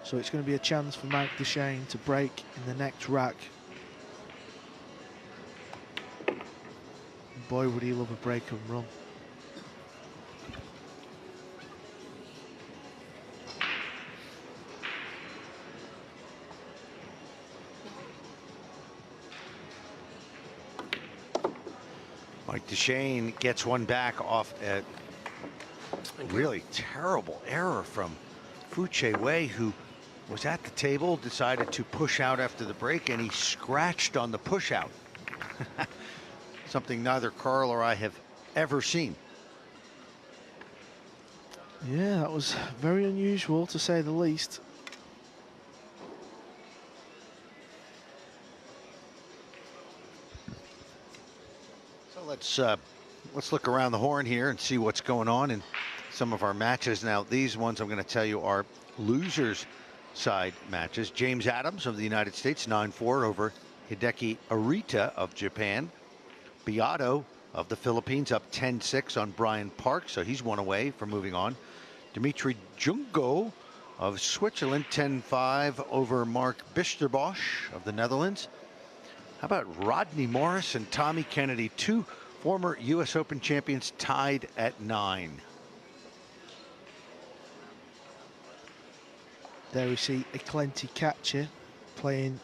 So it's going to be a chance for Mike Dechaine to break in the next rack. Boy, would he love a break and run. Mike Dechaine gets one back off a really terrible error from Fu Che Wei, who was at the table, decided to push out after the break, and he scratched on the push out. Something neither Carl or I have ever seen. Yeah, that was very unusual, to say the least. So let's look around the horn here and see what's going on in some of our matches. Now, these ones I'm going to tell you are losers side matches. James Adams of the United States, 9-4 over Hideki Arita of Japan. Beato of the Philippines up 10-6 on Brian Park, so he's one away from moving on. Dimitri Jungo of Switzerland, 10-5 over Mark Bisterbosch of the Netherlands. How about Rodney Morris and Tommy Kennedy, two former U.S. Open champions, tied at 9. There we see Eklenti Kachi playing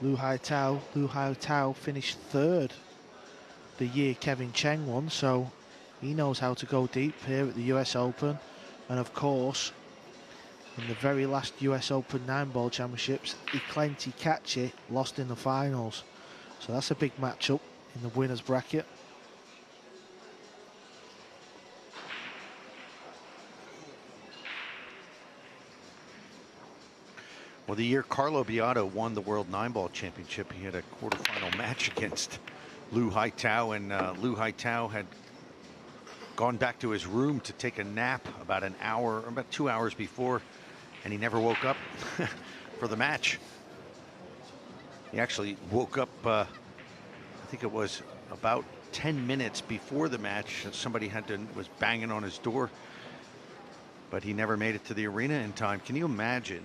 Lu Hai Tao. Lu Hai Tao finished 3rd the year Kevin Cheng won, so he knows how to go deep here at the US Open. And of course, in the very last US Open 9-ball championships, Eklenti Kachi lost in the finals. So that's a big matchup in the winners bracket. Well, the year Carlo Beato won the World 9-ball championship, he had a quarterfinal match against Lu Hai Tao, and Lu Hai Tao had gone back to his room to take a nap about 2 hours before, and he never woke up for the match. He actually woke up, I think it was about 10 minutes before the match. Somebody was banging on his door, but he never made it to the arena in time. Can you imagine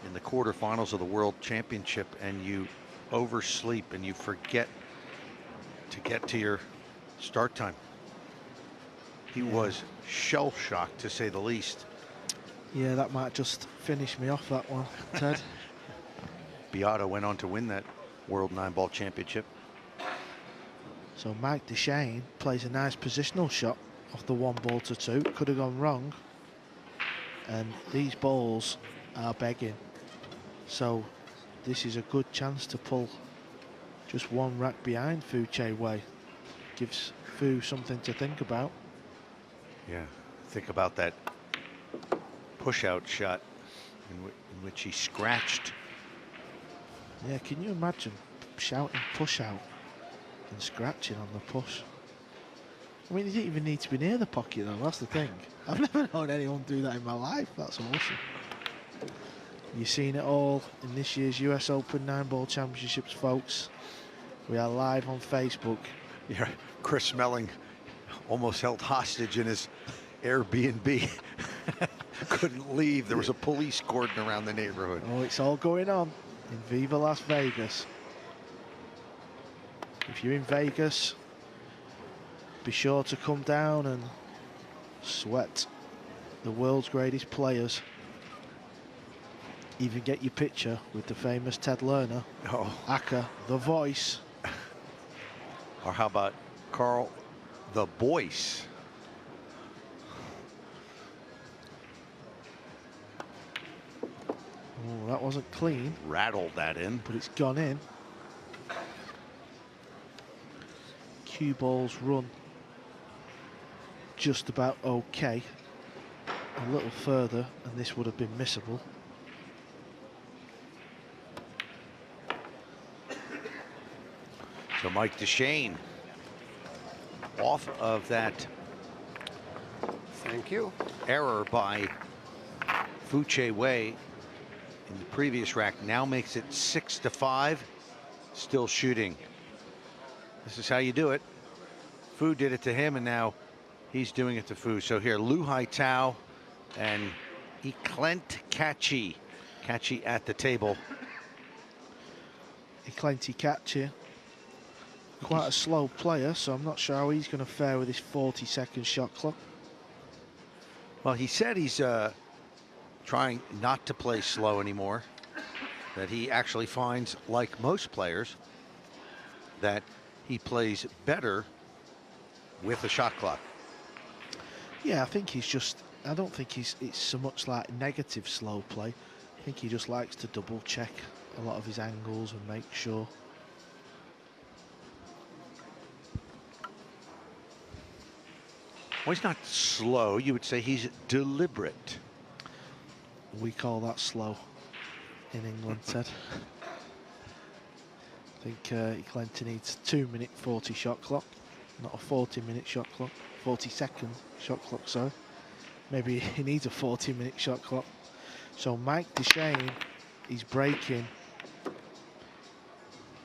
in the quarterfinals of the World Championship and you oversleep and you forget to get to your start time? He was shell-shocked, to say the least. Yeah, that might just finish me off, that one, Ted. Beato went on to win that World 9-ball championship. So Mike Dechaine plays a nice positional shot off the 1-ball to 2. Could have gone wrong. And these balls are begging. So this is a good chance to pull just one rack behind Fu Che Wei. Gives Fu something to think about. Yeah, think about that push-out shot in which he scratched. Yeah, can you imagine shouting push out and scratching on the push? I mean, you didn't even need to be near the pocket though, that's the thing. I've never known anyone do that in my life. That's awesome. You've seen it all in this year's US Open 9-ball championships, folks. We are live on Facebook. Yeah, Chris Smelling almost held hostage in his Airbnb. Couldn't leave. There was a police cordon around the neighborhood. Oh, it's all going on in Viva Las Vegas. If you're in Vegas, be sure to come down and sweat the world's greatest players. Even get your picture with the famous Ted Lerner. Oh. Aka, the voice. Or how about Carl, the Boyce? Oh, that wasn't clean. Rattled that in. But it's gone in. Cue balls run just about okay. A little further and this would have been missable. So Mike Dechaine off of that Thank you. error by Fu Che Wei in the previous rack, now makes it 6-5, still shooting. This is how you do it. Fu did it to him and now he's doing it to Fu. So here, Lu Hai Tao and Eklenti Kachi. Kachi at the table. Eklenti Kachi, quite a slow player, so I'm not sure how he's going to fare with his 40-second shot clock. Well, he said he's trying not to play slow anymore, that he actually finds, like most players, that he plays better with a shot clock. Yeah, I think he's just, I don't think it's so much like negative slow play. I think he just likes to double check a lot of his angles and make sure. Well, he's not slow. You would say he's deliberate. We call that slow in England, Ted. I think Clinton needs 2-minute 40 shot clock, not a 40-minute shot clock, 40-second shot clock, sorry. Maybe he needs a 40-minute shot clock. So Mike Dechaine, he's breaking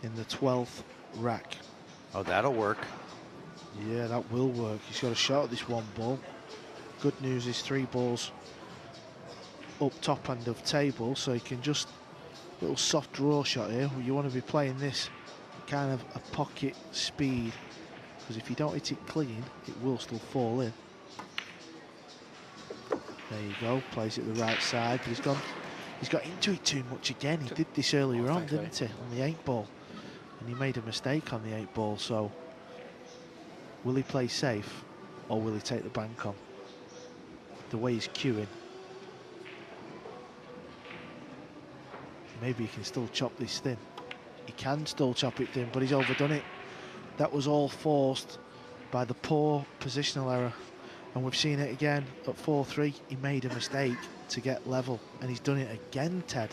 in the 12th rack. Oh, that'll work. Yeah, that will work. He's got a shot at this one ball. Good news is 3 balls up top end of table, so he can just little soft draw shot here. You want to be playing this kind of a pocket speed, because if you don't hit it clean, it will still fall in. There you go, plays it the right side, but he's got into it too much again. He did this earlier on, didn't he, on the 8 ball, and he made a mistake on the 8 ball. So will he play safe, or will he take the bank on? The way he's queuing, maybe he can still chop this thin. He can still chop it thin, but he's overdone it. That was all forced by the poor positional error. And we've seen it again at 4-3. He made a mistake to get level, and he's done it again, Ted.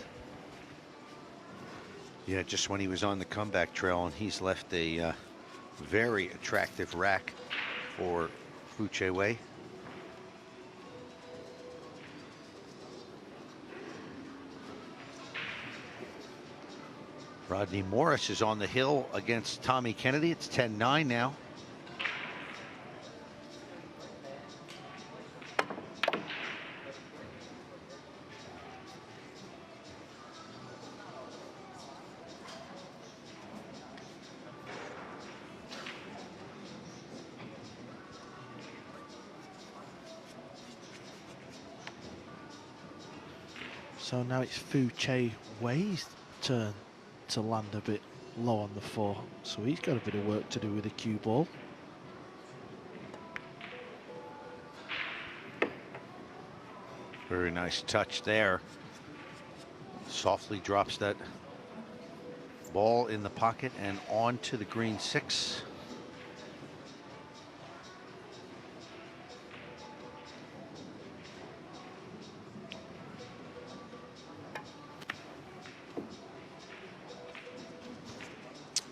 Yeah, just when he was on the comeback trail, and he's left a very attractive rack for Fu Che Wei. Rodney Morris is on the hill against Tommy Kennedy. It's 10-9 now. So now it's Fu Che Wei's turn to land a bit low on the 4. So he's got a bit of work to do with the cue ball. Very nice touch there. Softly drops that ball in the pocket and on to the green 6.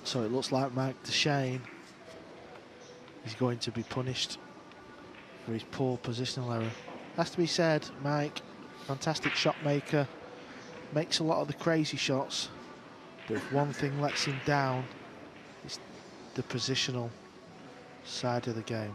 So it looks like Mike Dechaine is going to be punished for his poor positional error. Has to be said, Mike, fantastic shot maker, makes a lot of the crazy shots, but if one thing lets him down, it's the positional side of the game.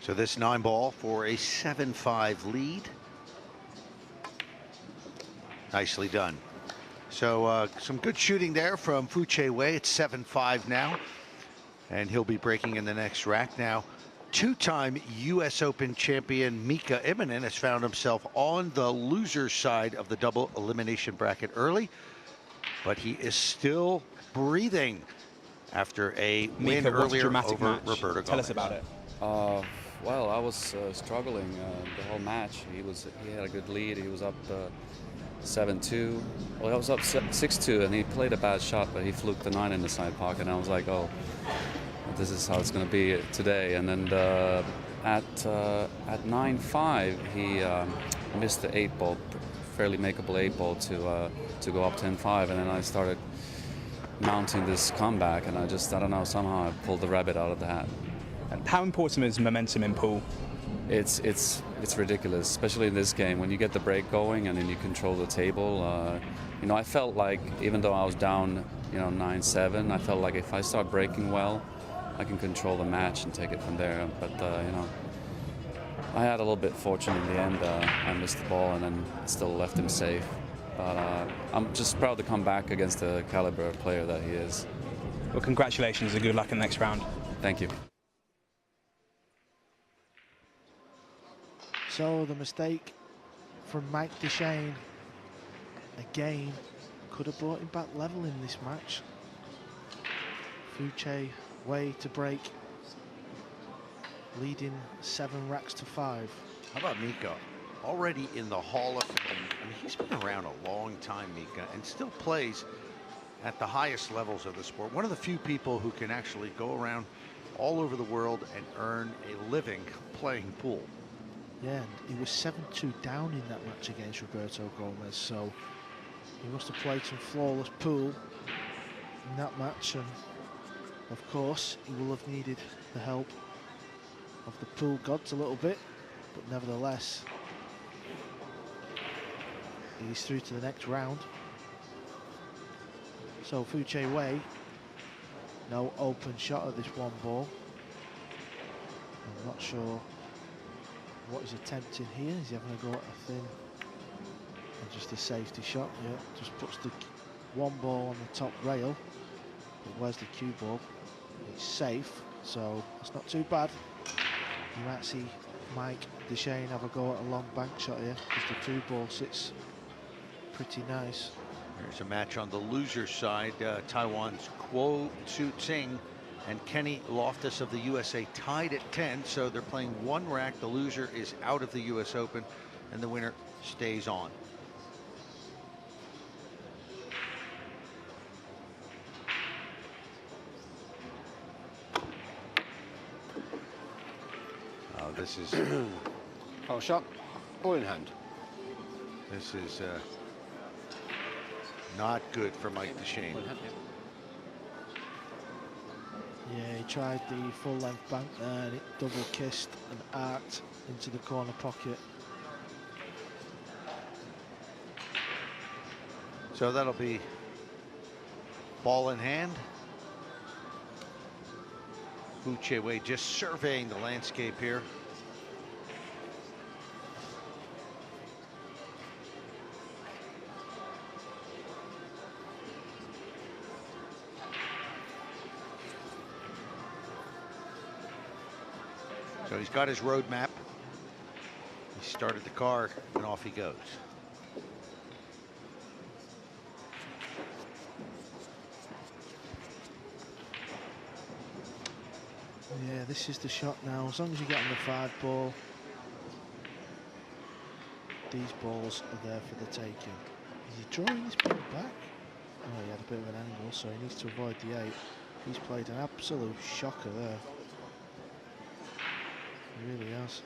So this 9 ball for a 7-5 lead. Nicely done. So some good shooting there from Fu Che Wei. It's 7-5 now, and he'll be breaking in the next rack. Now, 2-time US Open champion Mika Immonen has found himself on the loser side of the double elimination bracket early, but he is still breathing after a win Mika, what's a earlier dramatic over match? Roberto Tell Gomez. us about it. Well, I was struggling the whole match. He had a good lead. He was up 7-2. Well, he was up 6-2, and he played a bad shot, but he fluked the 9 in the side pocket. And I was like, oh, this is how it's going to be today. And then at 9-5, he missed the 8 ball, fairly makeable 8 ball to go up 10-5, and then I started mounting this comeback, and I don't know, somehow I pulled the rabbit out of the hat. How important is momentum in pool? It's ridiculous, especially in this game when you get the break going and then you control the table. You know, I felt like even though I was down, 9-7, I felt like if I start breaking well, I can control the match and take it from there. But I had a little bit fortune in the end. I missed the ball and then still left him safe. But I'm just proud to come back against the caliber player that he is. Well, congratulations and good luck in the next round. Thank you. So the mistake from Mike Dechaine again, could have brought him back level in this match. Che Wei to break, leading 7 racks to 5. How about Mika? Already in the Hall of Fame. I mean, he's been around a long time, Mika, and still plays at the highest levels of the sport. One of the few people who can actually go around all over the world and earn a living playing pool. Yeah, and he was 7-2 down in that match against Roberto Gomez, so he must have played some flawless pool in that match, and of course he will have needed the help of the pool gods a little bit, but nevertheless he's through to the next round. So Che Wei, no open shot at this one ball. I'm not sure what he's attempting here. Is he having a go at a thin and just a safety shot? Yeah, just puts the one ball on the top rail. But where's the cue ball? It's safe, so it's not too bad. You might see Mike Dechaine have a go at a long bank shot here, because the 2 ball sits pretty nice. There's a match on the loser side. Taiwan's Kuo Tzu Ting and Kenny Loftus of the USA tied at 10, so they're playing 1 rack. The loser is out of the US Open, and the winner stays on. This is Foul shot, ball in hand. this is not good for Mike Dechaine. Ball in hand, Yeah, he tried the full length bank there, and it double kissed and arced into the corner pocket. So that'll be ball in hand. Che Wei just surveying the landscape here. So he's got his road map. He started the car and off he goes. Yeah, this is the shot now. As long as you get on the 5 ball, these balls are there for the taking. Is he drawing this ball back? Oh, he had a bit of an angle, so he needs to avoid the 8. He's played an absolute shocker there. He really has.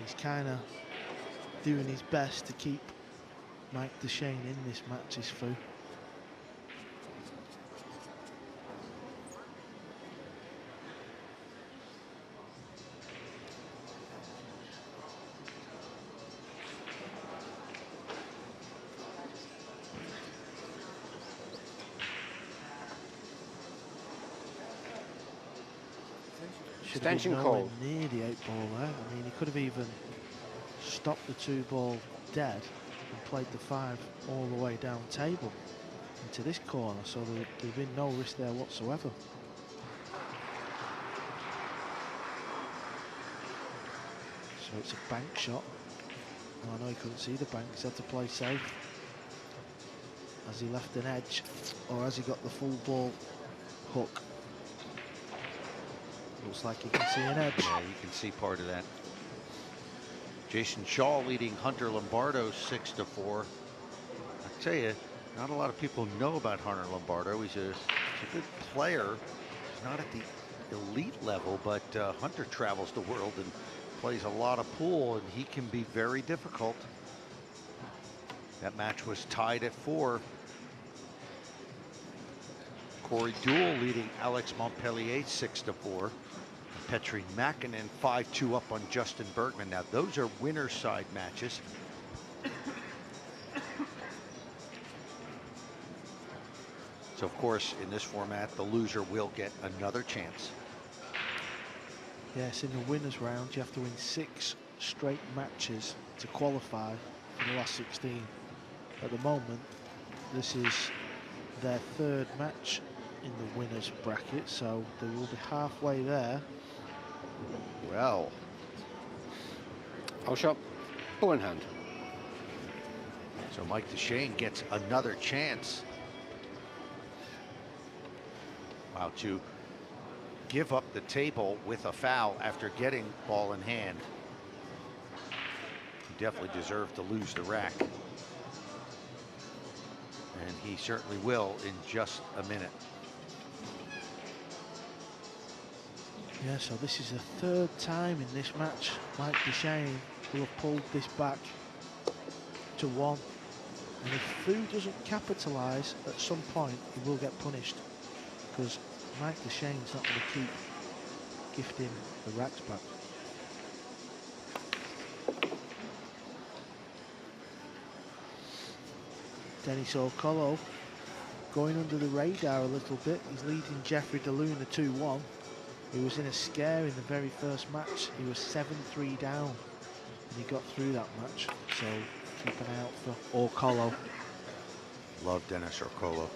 He's kind of doing his best to keep Mike Dechaine in this match, is Fu. Extension call. Near the 8 ball there. I mean, he could have even stopped the 2 ball dead and played the 5 all the way down table into this corner, so there'd been no risk there whatsoever. So it's a bank shot. Oh no, he couldn't see the bank, he had to play safe. As he left an edge, or as he got the full ball hook. Looks like you can see an edge. Yeah, you can see part of that. Jason Shaw leading Hunter Lombardo 6-4. I tell you, not a lot of people know about Hunter Lombardo. He's a good player. He's not at the elite level, but Hunter travels the world and plays a lot of pool, and he can be very difficult. That match was tied at 4. Corey Deuel leading Alex Montpellier 6-4. Petri Makinen 5-2 up on Justin Bergman. Now those are winner side matches. So of course in this format the loser will get another chance. Yes, in the winners round you have to win 6 straight matches to qualify for the last 16. At the moment this is their 3rd match in the winners bracket, so they will be halfway there. Well, Foul shot, Ball in hand. So Mike Dechaine gets another chance. Wow, to give up the table with a foul after getting ball in hand. He definitely deserved to lose the rack. And he certainly will in just a minute. Yeah, so this is the third time in this match Mike Dechaine will have pulled this back to 1. And if Fu doesn't capitalise at some point, he will get punished, because Mike Dechaine's not going to keep gifting the racks back. Denis O'Colo going under the radar a little bit. He's leading Jeffrey DeLuna 2-1. He was in a scare in the very first match. He was 7-3 down, and he got through that match. So keep an eye out for O'Colo. Love Denis O'Colo.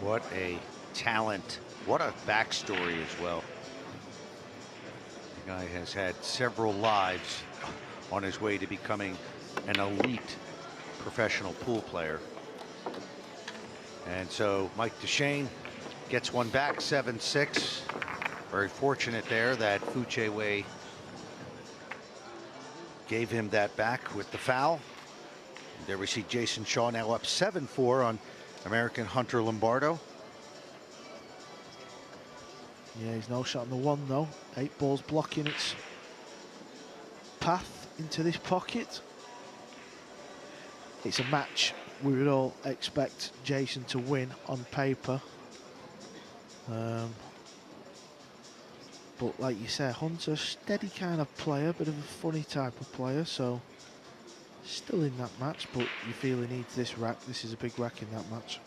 What a talent. What a backstory as well. The guy has had several lives on his way to becoming an elite professional pool player. And so Mike Dechaine gets one back, 7-6. Very fortunate there that Che Wei gave him that back with the foul. And there we see Jason Shaw now up 7-4 on American Hunter Lombardo. Yeah, he's no shot on the 1 though. 8 balls blocking its path into this pocket. It's a match we would all expect Jason to win on paper. But like you said, Hunter, steady kind of player, bit of a funny type of player, so still in that match, but you feel he needs this rack. This is a big rack in that match.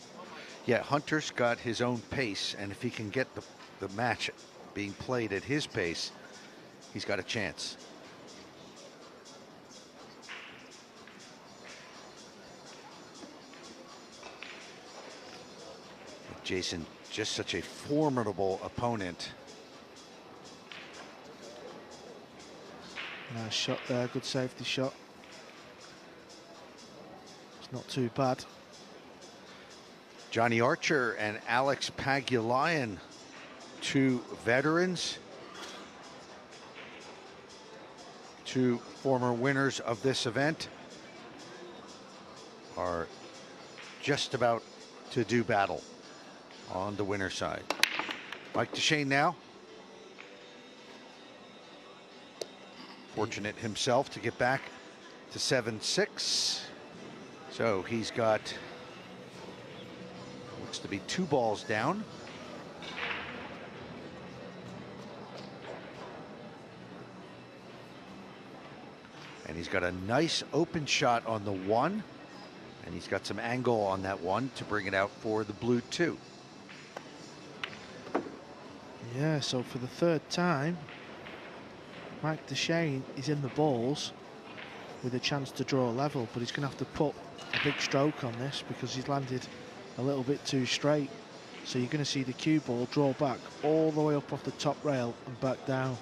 Yeah, Hunter's got his own pace, and if he can get the match being played at his pace, he's got a chance. Jason, just such a formidable opponent. Nice shot there, good safety shot. It's not too bad. Johnny Archer and Alex Pagulayan, 2 veterans, 2 former winners of this event, are just about to do battle on the winner's side. Mike Dechaine now. Fortunate himself to get back to 7-6. So he's got, looks to be 2 balls down. And he's got a nice open shot on the 1. And he's got some angle on that 1 to bring it out for the blue 2. Yeah, so for the third time, Mike Dechaine is in the balls with a chance to draw a level, but he's going to have to put a big stroke on this because he's landed a little bit too straight. So you're going to see the cue ball draw back all the way up off the top rail and back down.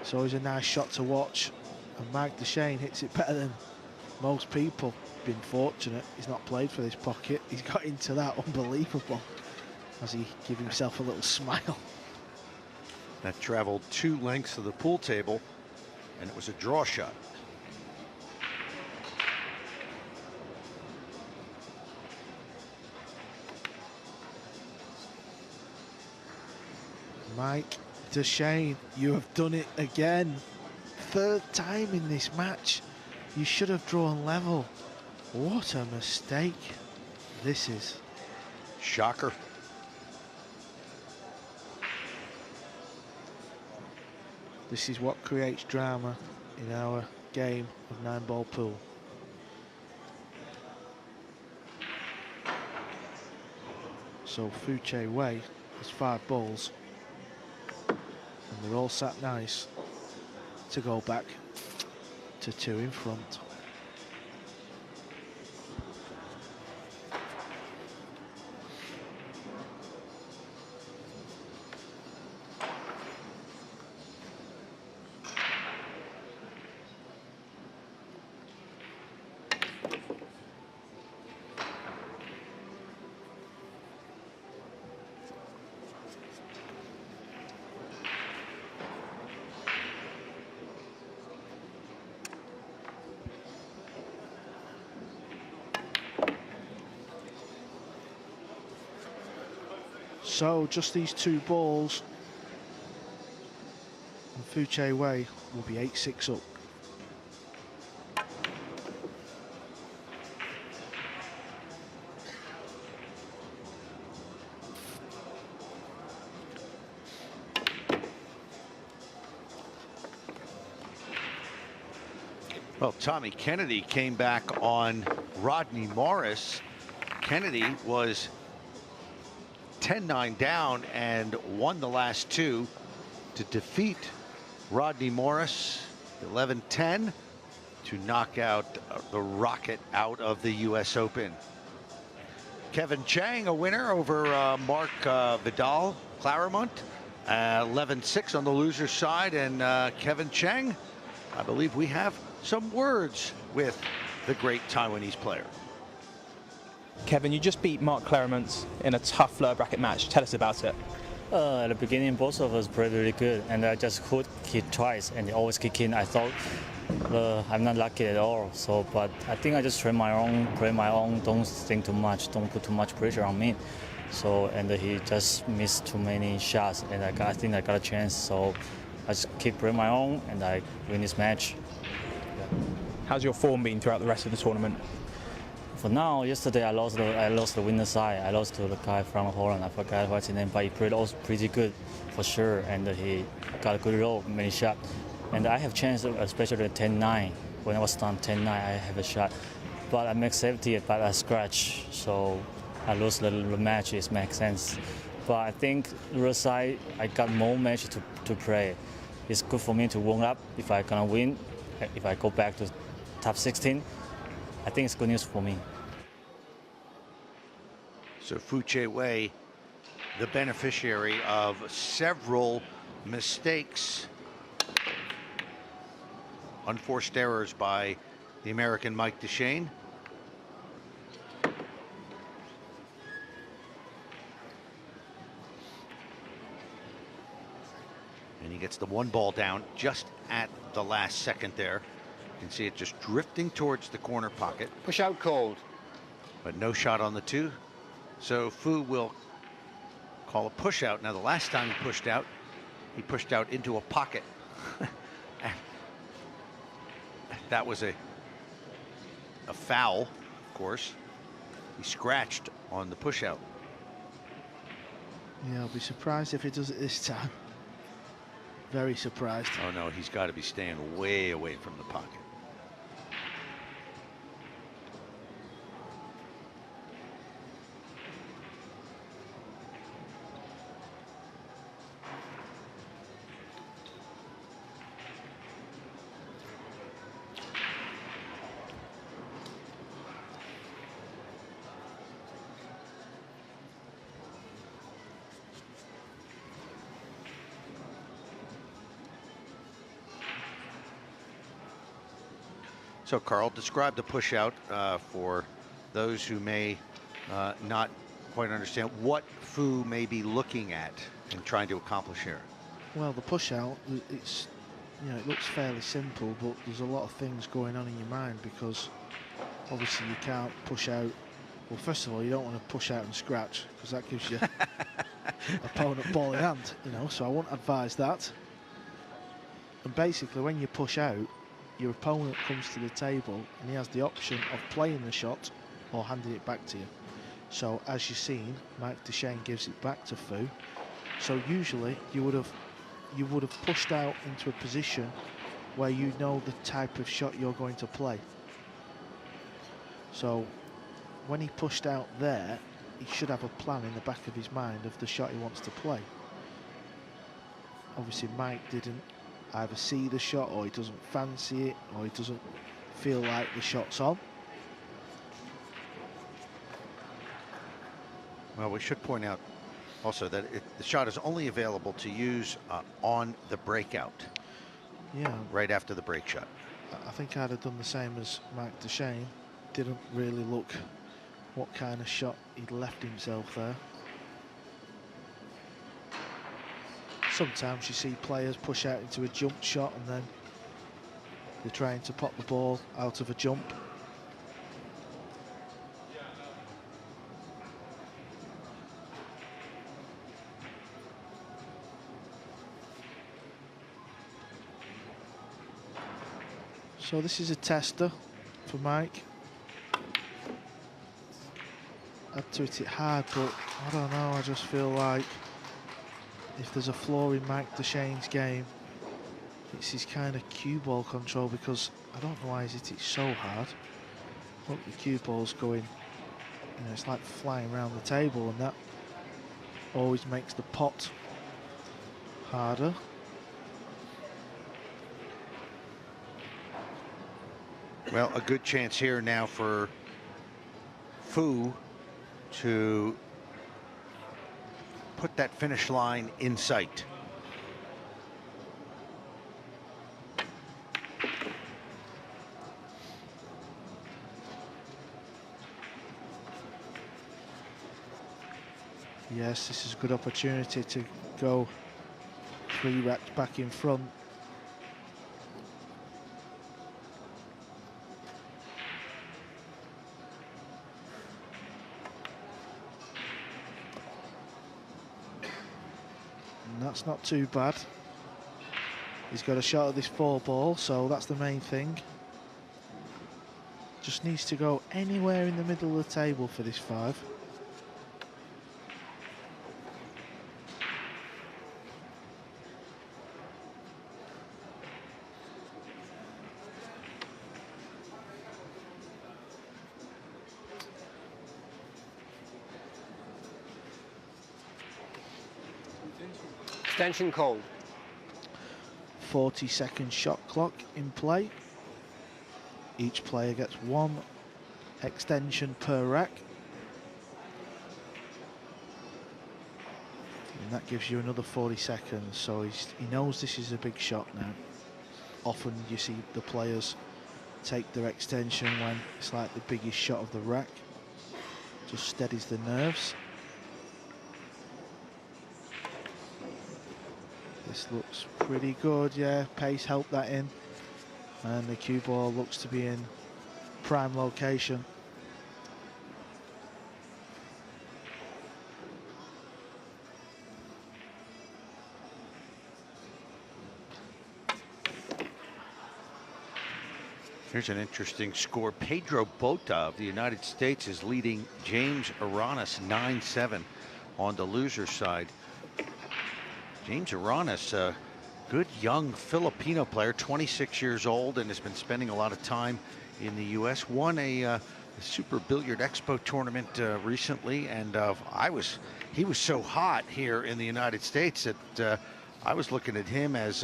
It's always a nice shot to watch, and Mike Dechaine hits it better than most people. Been fortunate, he's not played for this pocket. He's got into that, unbelievable, as he gives himself a little smile. That traveled 2 lengths of the pool table, and it was a draw shot. Mike Dechaine, you have done it again. Third time in this match. You should have drawn level. What a mistake this is. Shocker. This is what creates drama in our game of 9-ball pool. So Che Wei has 5 balls, and they're all sat nice to go back to 2 in front. So just these two balls, and Fu Che Wei will be 8-6 up. Well, Tommy Kennedy came back on Rodney Morris. Kennedy was 10-9 down and won the last two to defeat Rodney Morris 11-10 to knock out the Rocket out of the US Open. Kevin Chang, a winner over Mark Vidal Claremont, 11-6 on the loser's side. And Kevin Chang, I believe we have some words with the great Taiwanese player. Kevin, you just beat Mark Claremont in a tough lower bracket match. Tell us about it. At the beginning, both of us played really good, and I just could hit twice, and they always kick in. I thought I'm not lucky at all. So, but I think I just play my own. Don't think too much. Don't put too much pressure on me. So, and he just missed too many shots, and I think I got a chance. So, I just keep playing my own, and I win this match. How's your form been throughout the rest of the tournament? For now, yesterday I lost the winner side. I lost to the guy from Holland. I forgot what's his name, but he played also pretty good for sure, and he got a good roll, many shots. And I have chance, especially at 10-9. When I was down 10-9, I have a shot, but I make safety, but I scratch, so I lose the match. It makes sense. But I think the other side, I got more match to play. It's good for me to warm up. If I gonna win, if I go back to top 16. I think it's good news for me. So Fu Che Wei, the beneficiary of several mistakes, unforced errors by the American Mike Dechaine. And he gets the one ball down just at the last second there. You can see it just drifting towards the corner pocket. Push out called. But no shot on the two. So Fu will call a push out. Now, the last time he pushed out into a pocket. That was a foul, of course. He scratched on the push out. Yeah, I'll be surprised if he does it this time. Very surprised. Oh no, he's got to be staying way away from the pocket. So Carl, describe the push out for those who may not quite understand what Fu may be looking at and trying to accomplish here. Well, the push out, it's, you know, it looks fairly simple, but there's a lot of things going on in your mind, because obviously you can't push out. Well, first of all, you don't want to push out and scratch, because that gives your opponent ball in hand, you know, so I won't advise that. And basically, when you push out, your opponent comes to the table and he has the option of playing the shot or handing it back to you. So as you've seen, Mike Dechaine gives it back to Fu. So usually you would have pushed out into a position where you know the type of shot you're going to play. So when he pushed out there, he should have a plan in the back of his mind of the shot he wants to play. Obviously Mike didn't either see the shot, or he doesn't fancy it, or he doesn't feel like the shot's on. Well, we should point out also that the shot is only available to use on the breakout. Yeah. Right after the break shot. I think I'd have done the same as Mike Dechaine. Didn't really look what kind of shot he'd left himself there. Sometimes you see players push out into a jump shot and then they're trying to pop the ball out of a jump. So this is a tester for Mike. Had to hit it hard, but I don't know, I just feel like if there's a flaw in Mike Dechaine's game, it's his kind of cue ball control, because I don't know why he's hit it so hard. Look, the cue ball's going, you know, it's like flying around the table, and that always makes the pot harder. Well, a good chance here now for Fu to put that finish line in sight. Yes, this is a good opportunity to go 3 racks back in front. And that's not too bad. He's got a shot at this 4 ball, so that's the main thing. Just needs to go anywhere in the middle of the table for this 5. Extension called. 40-second shot clock in play. Each player gets 1 extension per rack. And that gives you another 40 seconds, so he knows this is a big shot now. Often you see the players take their extension when it's like the biggest shot of the rack. Just steadies the nerves. This looks pretty good, yeah. Pace helped that in. And the cue ball looks to be in prime location. Here's an interesting score. Pedro Bota of the United States is leading James Aranis 9-7 on the loser side. James Aranis, a good young Filipino player, 26 years old, and has been spending a lot of time in the U.S. Won a Super Billiard Expo tournament recently, and he was so hot here in the United States that I was looking at him as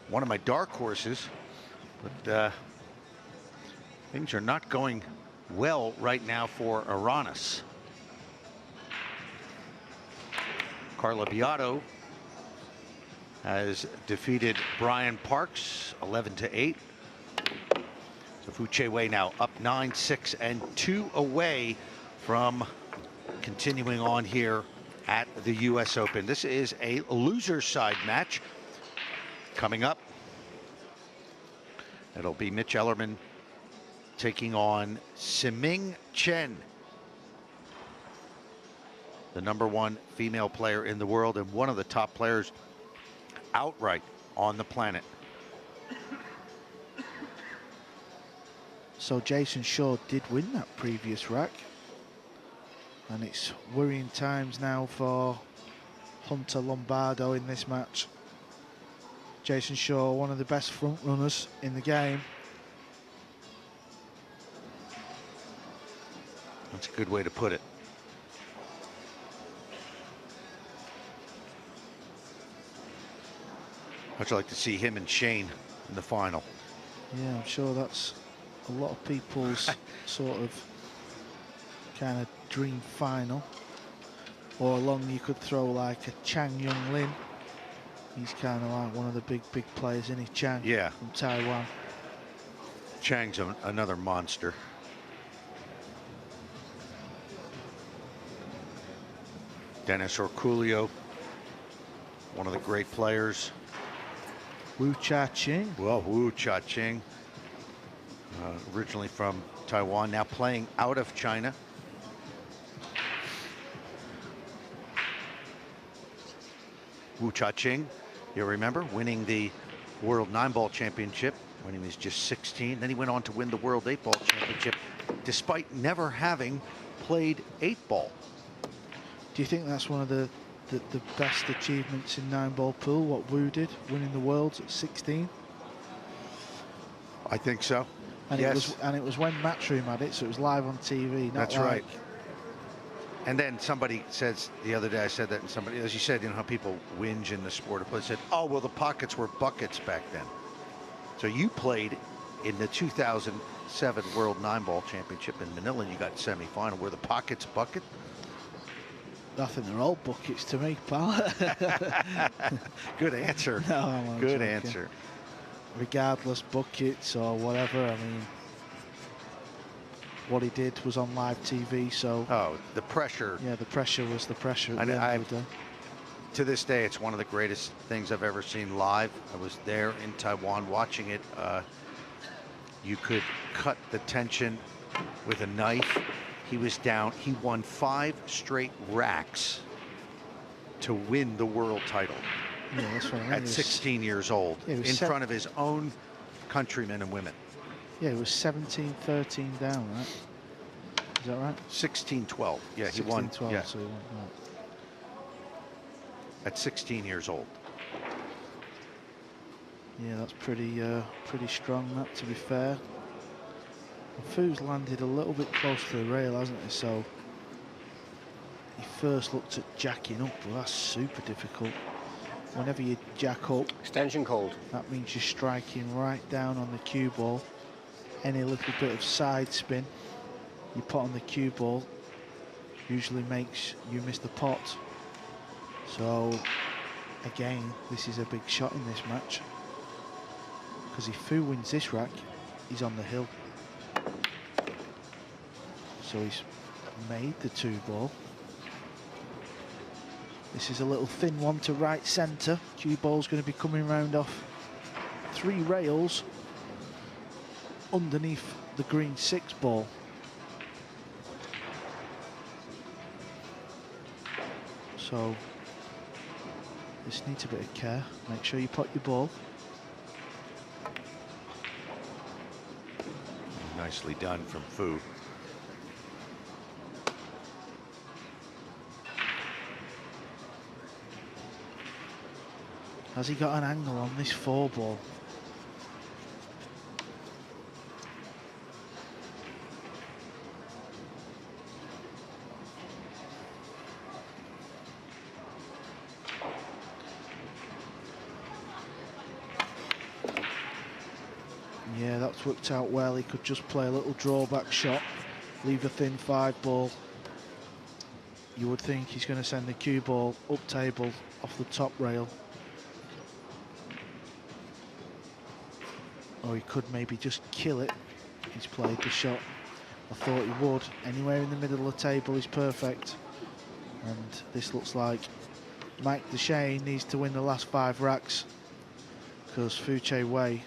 one of my dark horses. But things are not going well right now for Aranis. Carla Beato has defeated Brian Parks 11-8. So Che Wei now up 9-6 and 2 away from continuing on here at the U.S. Open. This is a loser side match coming up. It'll be Mitch Ellerman taking on Siming Chen, the #1 female player in the world and one of the top players outright on the planet. So Jason Shaw did win that previous rack, and it's worrying times now for Hunter Lombardo in this match. Jason Shaw, one of the best front runners in the game. That's a good way to put it. I'd like to see him and Shane in the final. Yeah, I'm sure that's a lot of people's sort of kind of dream final. Or along you could throw like a Chang Young Lin. He's kind of like one of the big players, isn't he, Chang? Yeah. From Taiwan. Chang's another monster. Dennis Orculio, one of the great players. Wu Cha-ching. Well, Wu Cha-ching, originally from Taiwan, now playing out of China. Wu Cha-ching, you remember, winning the World 9-Ball Championship when he was just 16. Then he went on to win the World 8-Ball Championship, despite never having played 8-ball. Do you think that's one of the best achievements in 9-ball pool, what Wu did, winning the Worlds at 16? I think so. And yes. it was when Matchroom had it, so it was live on TV. Not That's like, right. And then somebody says the other day, I said that, and somebody, as you said, you know how people whinge in the sport. They said, "Oh, well, the pockets were buckets back then." So you played in the 2007 World 9-Ball Championship in Manila, and you got semifinal. Were the pockets bucket? I think they're all buckets to me, pal. Good answer. No, I'm Good joking. answer. Regardless, buckets or whatever, I mean, what he did was on live TV, so... Oh, the pressure. Yeah, the pressure was the pressure at And the end of the day. To this day, it's one of the greatest things I've ever seen live. I was there in Taiwan watching it. You could cut the tension with a knife. He was down. He won 5 straight racks to win the world title. Yeah, that's what I mean. At 16 years old, Yeah, in front of his own countrymen and women. Yeah, it was 17-13 down, right? Is that right? 16-12. Yeah, he won. 16-12, Yeah, so he won, right. at 16 years old. Yeah, that's pretty strong, that, to be fair. And Fu's landed a little bit close to the rail, hasn't he? So he first looked at jacking up, but that's super difficult. Whenever you jack up, Extension called. that means you're striking right down on the cue ball. Any little bit of side spin you put on the cue ball usually makes you miss the pot. So again, this is a big shot in this match, because if Fu wins this rack, he's on the hill. So he's made the 2-ball. This is a little thin one to right centre. Cue ball's going to be coming round off 3 rails underneath the green 6-ball. So this needs a bit of care. Make sure you pot your ball. Nicely done from Fu. Has he got an angle on this 4-ball? Yeah, that's worked out well. He could just play a little drawback shot, leave a thin 5-ball. You would think he's going to send the cue ball up table off the top rail. Or he could maybe just kill it. He's played the shot. I thought he would. Anywhere in the middle of the table is perfect. And this looks like Mike Dechaine needs to win the last 5 racks, because Che Wei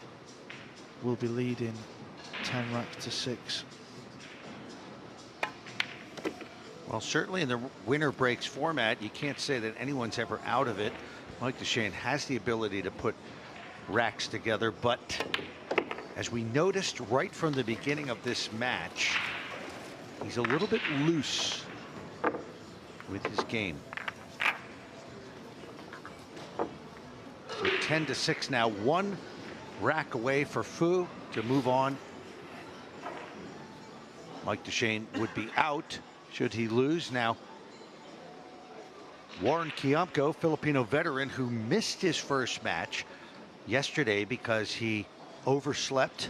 will be leading 10 racks to 6. Well, certainly in the winner breaks format, you can't say that anyone's ever out of it. Mike Dechaine has the ability to put racks together, but as we noticed right from the beginning of this match, he's a little bit loose with his game. So 10-6 now, 1 rack away for Fu to move on. Mike Dechaine would be out should he lose. Now, Warren Kiamco, Filipino veteran who missed his first match yesterday because he overslept.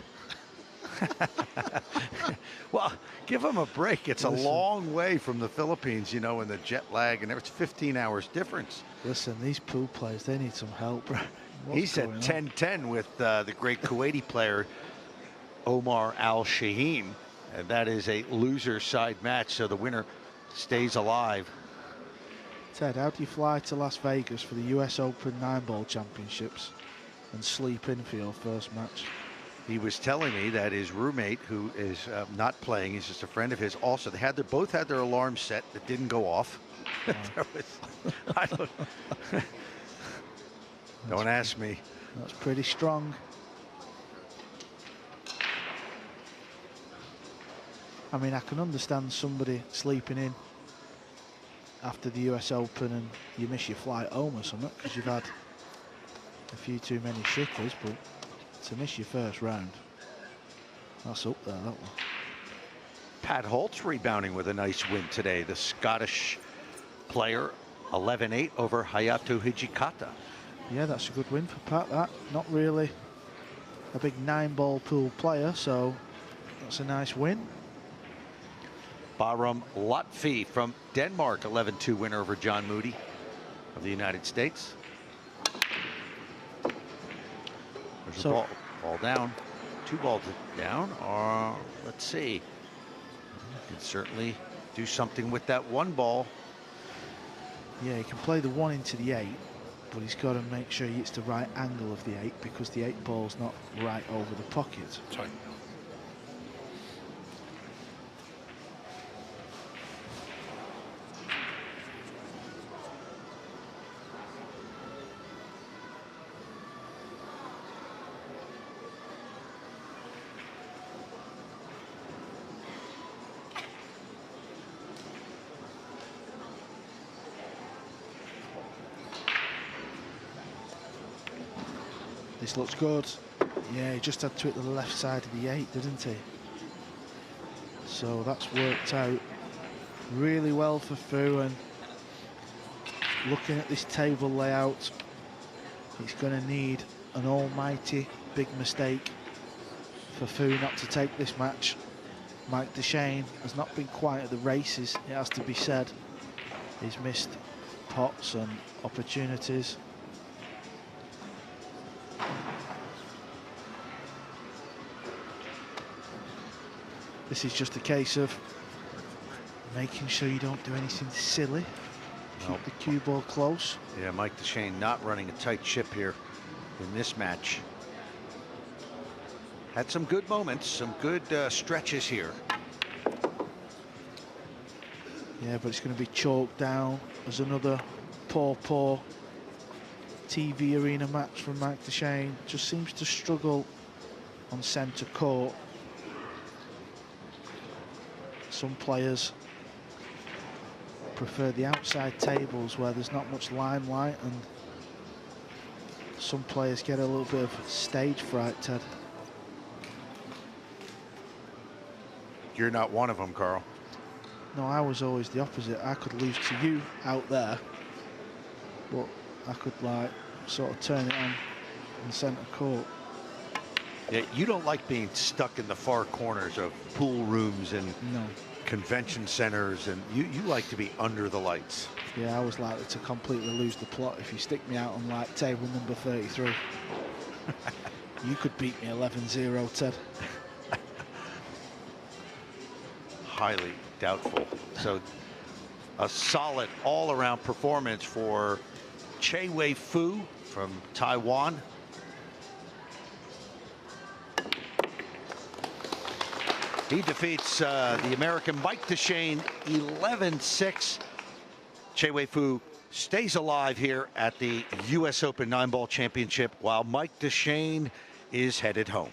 Well, give him a break. It's a long way from the Philippines, you know, and the jet lag, and it's 15 hours difference. Listen, these pool players, they need some help. He's at 10-10 with the great Kuwaiti player Omar Al Shaheen, and that is a loser side match, so the winner stays alive. Ted, how do you fly to Las Vegas for the US Open 9-ball championships and sleep in for your first match? He was telling me that his roommate, who is not playing, he's just a friend of his, also, they both had their alarms set that didn't go off. Don't ask me. That's pretty strong. I mean, I can understand somebody sleeping in after the US Open and you miss your flight home or something because you've had a few too many shitters, but to miss your first round, that's up there, that one. Pat Holtz rebounding with a nice win today. The Scottish player, 11-8 over Hayato Hijikata. Yeah, that's a good win for Pat, that. Not really a big 9-ball pool player, so that's a nice win. Barum Lotfi from Denmark, 11-2 winner over John Moody of the United States. There's a ball down. 2 balls down, or let's see. You can certainly do something with that 1 ball. Yeah, he can play the 1 into the 8, but he's got to make sure he hits the right angle of the 8 because the 8 ball's not right over the pocket. Sorry. This looks good. Yeah, he just had to hit the left side of the 8, didn't he? So that's worked out really well for Fu, and looking at this table layout, he's going to need an almighty big mistake for Fu not to take this match. Mike Dechaine has not been quite at the races, it has to be said. He's missed pots and opportunities. This is just a case of making sure you don't do anything silly. Keep the cue ball close. Yeah, Mike Dechaine not running a tight ship here in this match. Had some good moments, some good stretches here. Yeah, but it's going to be chalked down as another poor TV arena match from Mike Dechaine. Just seems to struggle on centre court. Some players prefer the outside tables where there's not much limelight, and some players get a little bit of stage fright, Ted. You're not one of them, Carl. No, I was always the opposite. I could lose to you out there, but I could like sort of turn it on in centre court. Yeah, you don't like being stuck in the far corners of pool rooms and convention centers, and you like to be under the lights. Yeah, I was likely to completely lose the plot if you stick me out on like table number 33. You could beat me 11-0, Ted. Highly doubtful. So a solid all-around performance for Che Wei Fu from Taiwan. He defeats the American Mike Dechaine 11-6. Che Wei Fu stays alive here at the US Open 9-ball championship while Mike Dechaine is headed home.